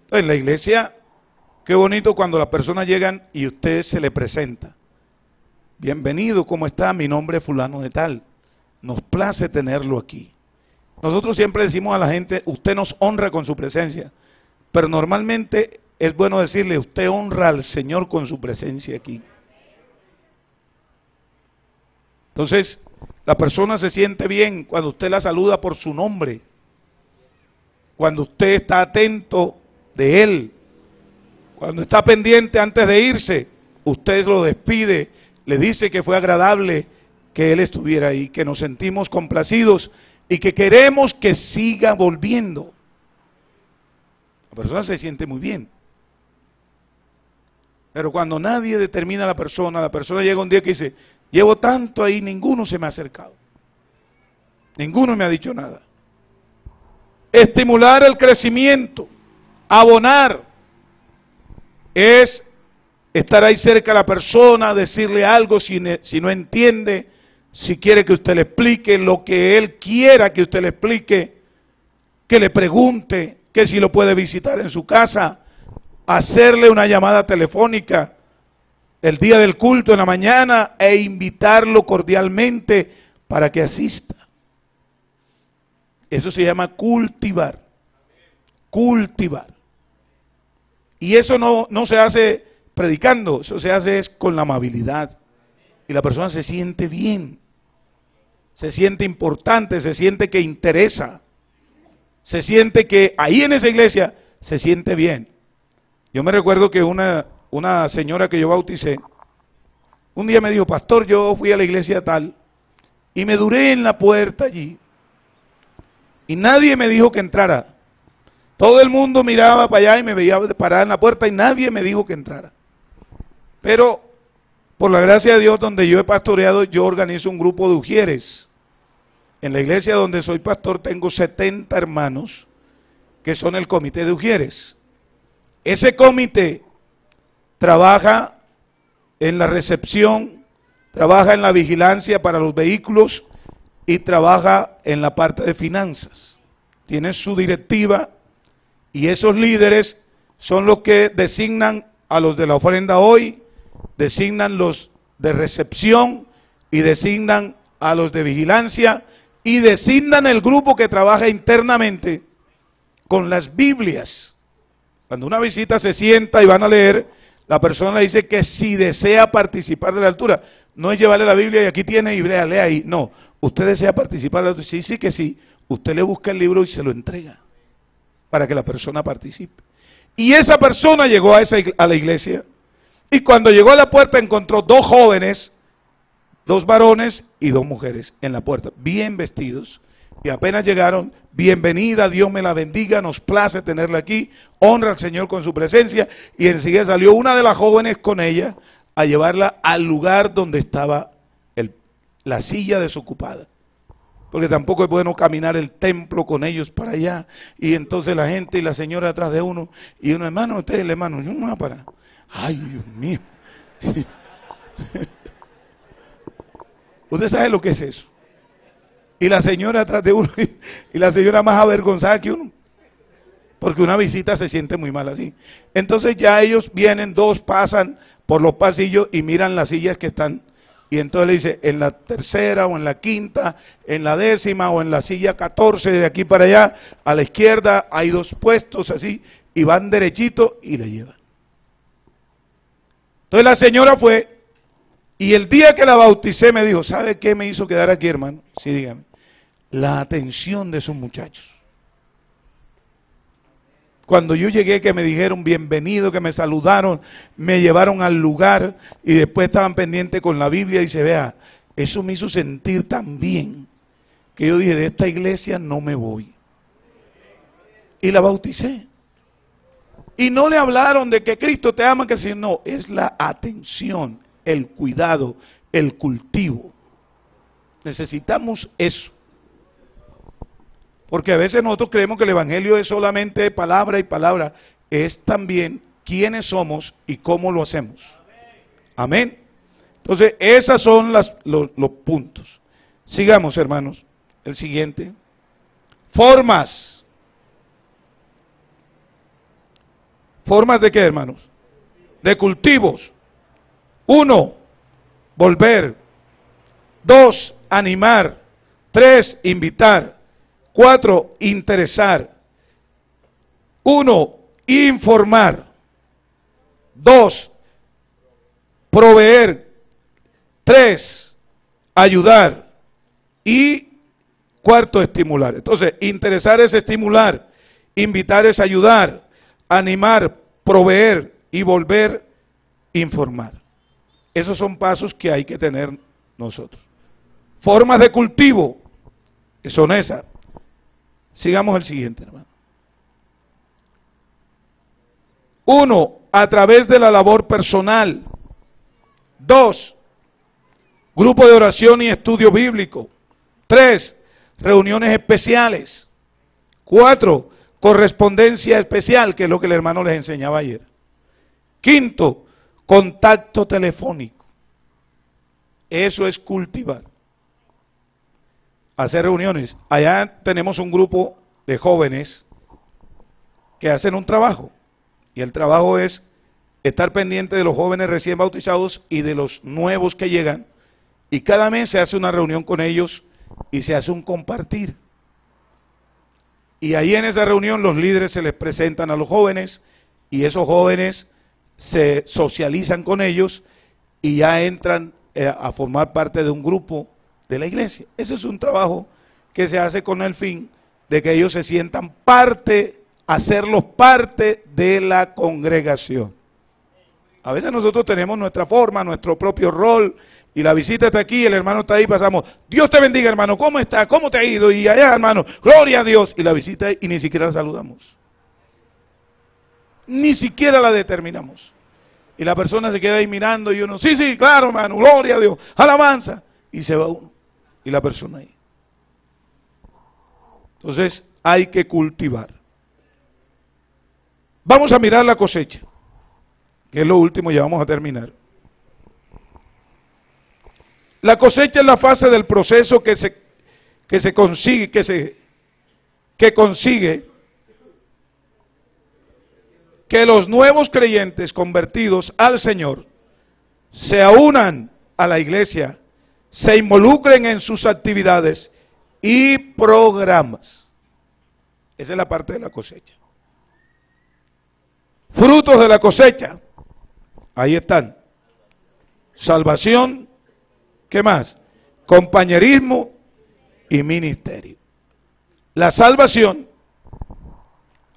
Speaker 3: En la iglesia, qué bonito cuando las personas llegan y usted se le presenta. Bienvenido, ¿cómo está? Mi nombre es fulano de tal. Nos place tenerlo aquí. Nosotros siempre decimos a la gente, usted nos honra con su presencia. Pero normalmente es bueno decirle, usted honra al Señor con su presencia aquí. Entonces, la persona se siente bien cuando usted la saluda por su nombre. Cuando usted está atento de él. Cuando está pendiente antes de irse, usted lo despide, le dice que fue agradable que él estuviera ahí, que nos sentimos complacidos y que queremos que siga volviendo. La persona se siente muy bien. Pero cuando nadie determina a la persona llega un día que dice, llevo tanto ahí, ninguno se me ha acercado. Ninguno me ha dicho nada. Estimular el crecimiento, abonar, es estar ahí cerca de la persona, decirle algo si no entiende, si quiere que usted le explique lo que él quiera que usted le explique, que le pregunte, que si lo puede visitar en su casa, hacerle una llamada telefónica, el día del culto en la mañana e invitarlo cordialmente para que asista. Eso se llama cultivar. Cultivar. Y eso no se hace predicando, eso se hace es con la amabilidad. Y la persona se siente bien, se siente importante, se siente que interesa, se siente que ahí en esa iglesia se siente bien. Yo me recuerdo que una señora que yo bauticé, un día me dijo, pastor, yo fui a la iglesia tal, y me duré en la puerta allí, y nadie me dijo que entrara. Todo el mundo miraba para allá y me veía parada en la puerta y nadie me dijo que entrara. Pero, por la gracia de Dios, donde yo he pastoreado, yo organizo un grupo de ujieres. En la iglesia donde soy pastor tengo 70 hermanos que son el comité de ujieres. Ese comité trabaja en la recepción, trabaja en la vigilancia para los vehículos y trabaja en la parte de finanzas. Tiene su directiva y esos líderes son los que designan a los de la ofrenda hoy, designan los de recepción y designan a los de vigilancia y designan el grupo que trabaja internamente con las Biblias. Cuando una visita se sienta y van a leer, la persona le dice que si desea participar de la altura, no es llevarle la Biblia y aquí tiene y lea ahí, no, usted desea participar de la altura, sí, sí que sí, usted le busca el libro y se lo entrega para que la persona participe. Y esa persona llegó a la iglesia y cuando llegó a la puerta encontró 2 jóvenes, 2 varones y 2 mujeres en la puerta, bien vestidos. Y apenas llegaron, bienvenida, Dios me la bendiga, nos place tenerla aquí, honra al Señor con su presencia. Y enseguida salió una de las jóvenes con ella a llevarla al lugar donde estaba la silla desocupada. Porque tampoco es bueno caminar el templo con ellos para allá. Y entonces la gente y la señora atrás de uno. Y uno, hermano, usted, el hermano, yo no voy a parar. Ay, Dios mío. Usted sabe lo que es eso. Y la señora atrás de uno, y la señora más avergonzada que uno. Porque una visita se siente muy mal así. Entonces ya ellos vienen, 2 pasan por los pasillos y miran las sillas que están. Y entonces le dice, en la tercera o en la quinta, en la 10ª o en la silla 14 de aquí para allá, a la izquierda hay 2 puestos así, y van derechito y le llevan. Entonces la señora fue, y el día que la bauticé me dijo, ¿sabe qué me hizo quedar aquí, hermano? Sí, dígame. La atención de esos muchachos. Cuando yo llegué que me dijeron bienvenido, que me saludaron, me llevaron al lugar y después estaban pendientes con la Biblia y se vea, eso me hizo sentir tan bien que yo dije, de esta iglesia no me voy. Y la bauticé. Y no le hablaron de que Cristo te ama, que el Señor, no, es la atención, el cuidado, el cultivo. Necesitamos eso. Porque a veces nosotros creemos que el Evangelio es solamente palabra y palabra, es también quiénes somos y cómo lo hacemos. Amén. Entonces, esos son los puntos. Sigamos, hermanos. El siguiente. Formas. ¿Formas de qué, hermanos? De cultivos. 1, volver. 2, animar. 3, invitar. 4, interesar. 1, informar. 2, proveer. 3, ayudar. Y 4, estimular. Entonces, interesar es estimular, invitar es ayudar, animar, proveer y volver, informar. Esos son pasos que hay que tener nosotros. Formas de cultivo, que son esas. Sigamos el siguiente, hermano. 1, a través de la labor personal. 2, grupo de oración y estudio bíblico. 3, reuniones especiales. 4, correspondencia especial, que es lo que el hermano les enseñaba ayer. 5, contacto telefónico. Eso es cultivar. Hacer reuniones. Allá tenemos un grupo de jóvenes que hacen un trabajo. Y el trabajo es estar pendiente de los jóvenes recién bautizados y de los nuevos que llegan, y cada mes se hace una reunión con ellos y se hace un compartir. Y ahí en esa reunión los líderes se les presentan a los jóvenes y esos jóvenes se socializan con ellos y ya entran a formar parte de un grupo de la iglesia. Ese es un trabajo que se hace con el fin de que ellos se sientan parte, hacerlos parte de la congregación. A veces nosotros tenemos nuestra forma, nuestro propio rol, y la visita está aquí, el hermano está ahí, pasamos, Dios te bendiga hermano, ¿cómo está? ¿Cómo te ha ido? Y allá hermano, gloria a Dios, y la visita y ni siquiera la saludamos. Ni siquiera la determinamos. Y la persona se queda ahí mirando y uno, sí, claro hermano, gloria a Dios, alabanza. Y se va uno, y la persona ahí. Entonces hay que cultivar. Vamos a mirar la cosecha, que es lo último, ya vamos a terminar. La cosecha es la fase del proceso que consigue que los nuevos creyentes convertidos al Señor se aunan a la iglesia, se involucren en sus actividades y programas. Esa es la parte de la cosecha. Frutos de la cosecha, ahí están. Salvación, ¿qué más? Compañerismo y ministerio. La salvación,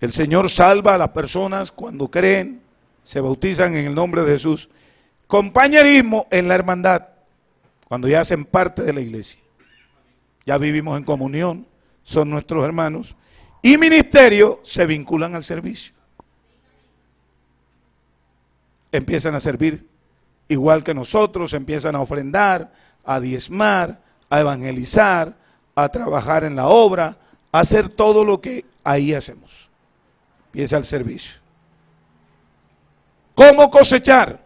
Speaker 3: el Señor salva a las personas cuando creen, se bautizan en el nombre de Jesús. Compañerismo en la hermandad, cuando ya hacen parte de la iglesia. Ya vivimos en comunión, son nuestros hermanos. Y ministerio, se vinculan al servicio. Empiezan a servir igual que nosotros, empiezan a ofrendar, a diezmar, a evangelizar, a trabajar en la obra, a hacer todo lo que ahí hacemos. Empieza el servicio. ¿Cómo cosechar?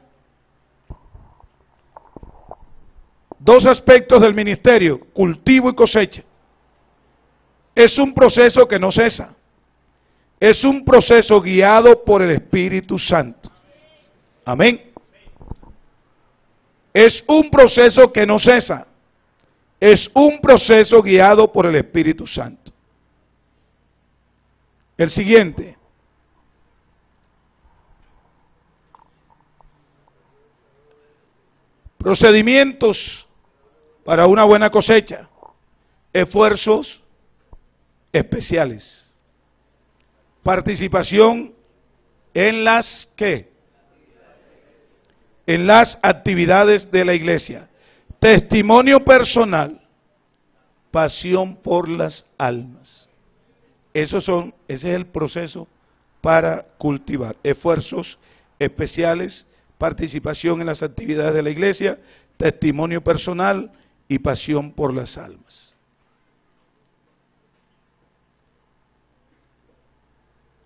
Speaker 3: Dos aspectos del ministerio, cultivo y cosecha. Es un proceso que no cesa. Es un proceso guiado por el Espíritu Santo. Amén. Es un proceso que no cesa. Es un proceso guiado por el Espíritu Santo. El siguiente. Procedimientos para una buena cosecha. Esfuerzos especiales. Participación en las ¿qué? En las actividades de la iglesia. Testimonio personal. Pasión por las almas. Ese es el proceso para cultivar. Esfuerzos especiales, participación en las actividades de la iglesia, testimonio personal y pasión por las almas.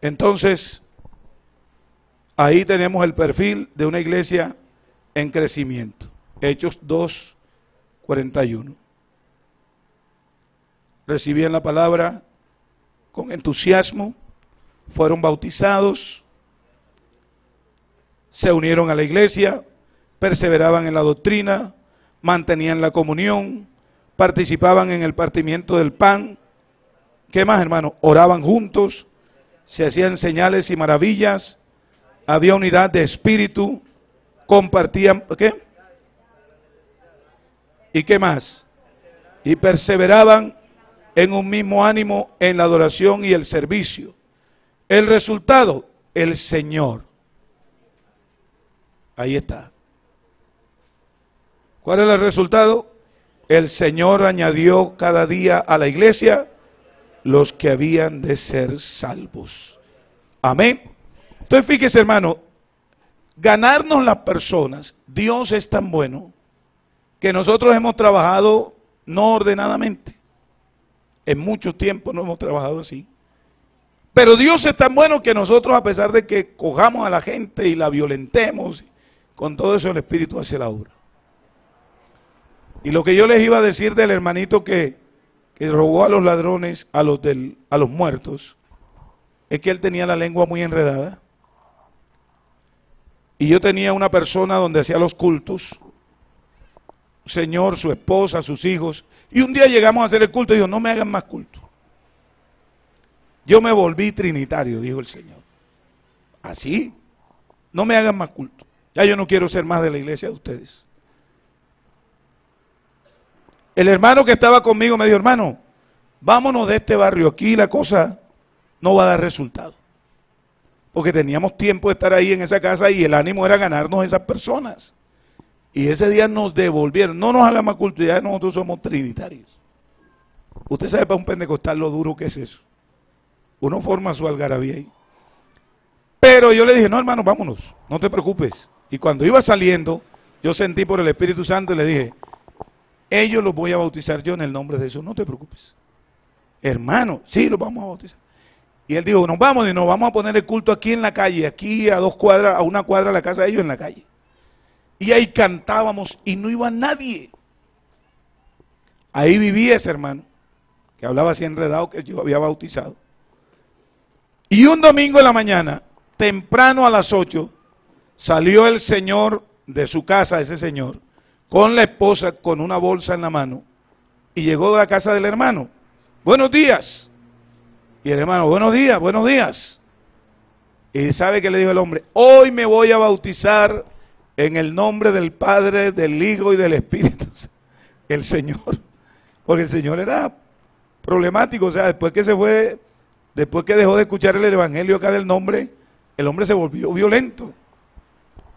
Speaker 3: Entonces, ahí tenemos el perfil de una iglesia en crecimiento. Hechos 2:41. Recibían la palabra con entusiasmo, fueron bautizados, se unieron a la iglesia, perseveraban en la doctrina, mantenían la comunión, participaban en el partimiento del pan. ¿Qué más, hermano? Oraban juntos, se hacían señales y maravillas, había unidad de espíritu, compartían, ¿qué? ¿Y qué más? Y perseveraban en un mismo ánimo en la adoración y el servicio. El resultado, el Señor. Ahí está. ¿Cuál es el resultado? El Señor añadió cada día a la iglesia los que habían de ser salvos. Amén. Entonces fíjese, hermano, ganarnos las personas, Dios es tan bueno que nosotros hemos trabajado no ordenadamente. En mucho tiempo no hemos trabajado así. Pero Dios es tan bueno que nosotros, a pesar de que cojamos a la gente y la violentemos, con todo eso el Espíritu hace la obra. Y lo que yo les iba a decir del hermanito que robó a los ladrones, a los muertos, es que él tenía la lengua muy enredada. Y yo tenía una persona donde hacía los cultos, señor, su esposa, sus hijos, y un día llegamos a hacer el culto y dijo, no me hagan más culto. Yo me volví trinitario, dijo el Señor. Así, no me hagan más culto. Ya yo no quiero ser más de la iglesia de ustedes. El hermano que estaba conmigo me dijo, hermano, vámonos de este barrio, aquí la cosa no va a dar resultado. Porque teníamos tiempo de estar ahí en esa casa y el ánimo era ganarnos a esas personas. Y ese día nos devolvieron, no nos hagan más culto, ya nosotros somos trinitarios. Usted sabe para un pentecostal lo duro que es eso. Uno forma su algarabía ahí. Pero yo le dije, no hermano, vámonos, no te preocupes. Y cuando iba saliendo, yo sentí por el Espíritu Santo y le dije, ellos los voy a bautizar yo en el nombre de Jesús, no te preocupes. Hermano, sí, los vamos a bautizar. Y él dijo, nos vamos y nos vamos a poner el culto aquí en la calle, aquí a 2 cuadras, a 1 cuadra de la casa de ellos en la calle. Y ahí cantábamos y no iba nadie. Ahí vivía ese hermano, que hablaba así enredado, que yo había bautizado. Y un domingo en la mañana, temprano a las 8, salió el señor de su casa, ese señor, con la esposa, con una bolsa en la mano, y llegó a la casa del hermano. Buenos días. Y el hermano, buenos días, buenos días. Y ¿sabe qué le dijo el hombre? Hoy me voy a bautizar en el nombre del Padre, del Hijo y del Espíritu. El Señor. Porque el Señor era problemático, o sea, después que se fue, después que dejó de escuchar el evangelio acá del nombre, el hombre se volvió violento.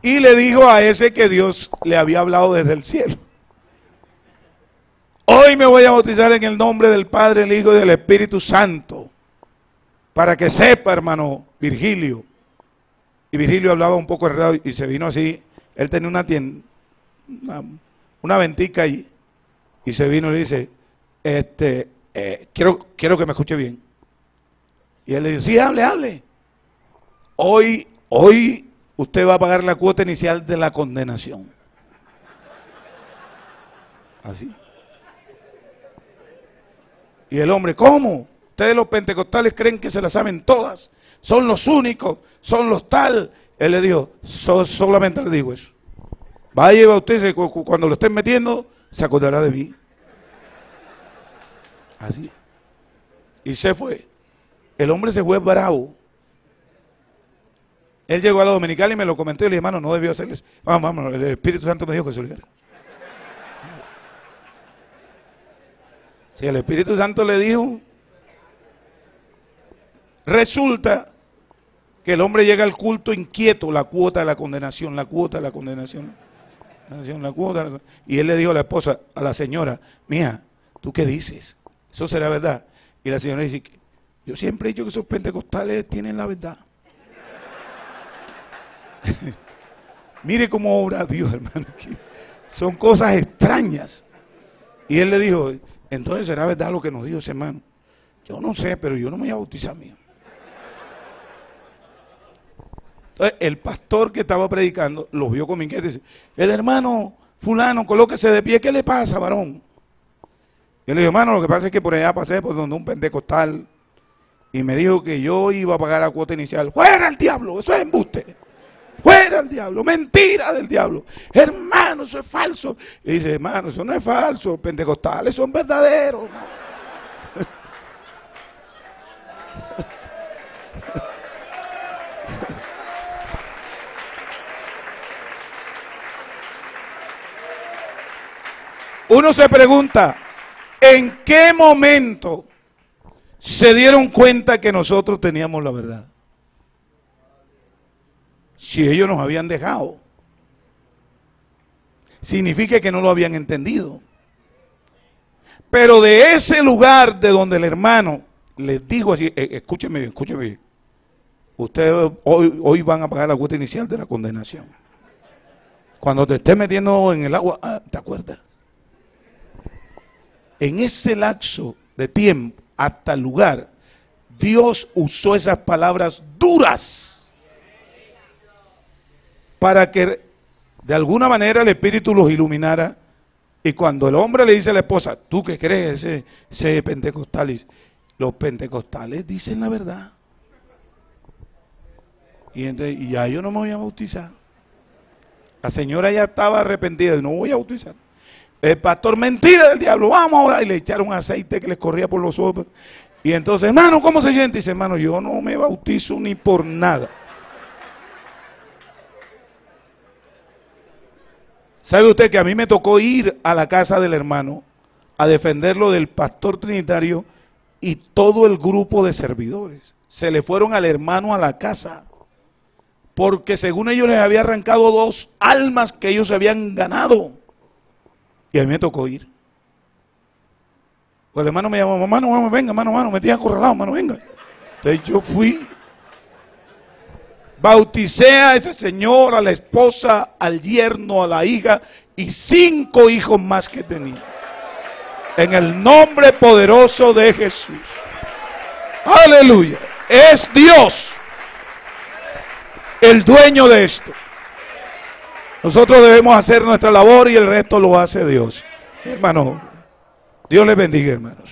Speaker 3: Y le dijo a ese que Dios le había hablado desde el cielo. Hoy me voy a bautizar en el nombre del Padre, el Hijo y del Espíritu Santo. Para que sepa, hermano Virgilio. Y Virgilio hablaba un poco enredado y se vino así. Él tenía una tienda, una ventica ahí. Y se vino y le dice, quiero que me escuche bien. Y él le dice, sí, hable. Hoy usted va a pagar la cuota inicial de la condenación. Así. Y el hombre, ¿cómo? Ustedes los pentecostales creen que se las saben todas, son los únicos, son los tal. Él le dijo, solamente le digo eso. Vaya y bautice, cuando lo estén metiendo, se acordará de mí. Así. Y se fue. El hombre se fue bravo. Él llegó a la dominical y me lo comentó y le dije, hermano, no debió hacerles. Vamos, el Espíritu Santo me dijo que se olvidara. Si el Espíritu Santo le dijo, resulta que el hombre llega al culto inquieto, la cuota de la condenación, la cuota de la condenación, la cuota. Y él le dijo a la esposa, a la señora, mija, ¿tú qué dices? ¿Eso será verdad? Y la señora dice, yo siempre he dicho que esos pentecostales tienen la verdad. Mire cómo obra Dios, hermano. Son cosas extrañas. Y él le dijo, entonces será verdad lo que nos dijo ese hermano. Yo no sé, pero yo no me voy a bautizar mío. Entonces el pastor que estaba predicando lo vio con inquietud y dice, el hermano fulano, colóquese de pie, ¿qué le pasa, varón? Y le dijo, hermano, lo que pasa es que por allá pasé por donde un pentecostal y me dijo que yo iba a pagar la cuota inicial. ¡Fuera el diablo! Eso es embuste. ¡Fuera el diablo! ¡Mentira del diablo! Hermano, eso es falso. Y dice, hermano, eso no es falso. Los pentecostales son verdaderos. Uno se pregunta, ¿en qué momento se dieron cuenta que nosotros teníamos la verdad? Si ellos nos habían dejado, significa que no lo habían entendido. Pero de ese lugar de donde el hermano les dijo así, escúcheme bien, ustedes hoy van a pagar la cuota inicial de la condenación. Cuando te estés metiendo en el agua, ¿te acuerdas? En ese lapso de tiempo, hasta el lugar, Dios usó esas palabras duras para que de alguna manera el Espíritu los iluminara. Y cuando el hombre le dice a la esposa, ¿tú qué crees? Ese pentecostal, los pentecostales dicen la verdad. Y ya yo no me voy a bautizar. La señora ya estaba arrepentida, no voy a bautizar. El pastor, mentira del diablo, vamos ahora. Y le echaron aceite que les corría por los ojos. Y entonces, hermano, ¿cómo se siente? Dice, hermano, yo no me bautizo ni por nada. ¿Sabe usted que a mí me tocó ir a la casa del hermano a defenderlo del pastor trinitario y todo el grupo de servidores? Se le fueron al hermano a la casa, porque según ellos les había arrancado 2 almas que ellos habían ganado. Y a mí me tocó ir. Pues el hermano me llamó, hermano, venga, hermano, me tiene acorralado, hermano, venga. Entonces yo fui, bauticé a ese señor, a la esposa, al yerno, a la hija y 5 hijos más que tenía. En el nombre poderoso de Jesús. Aleluya. Es Dios el dueño de esto. Nosotros debemos hacer nuestra labor y el resto lo hace Dios. Hermano, Dios les bendiga, hermanos.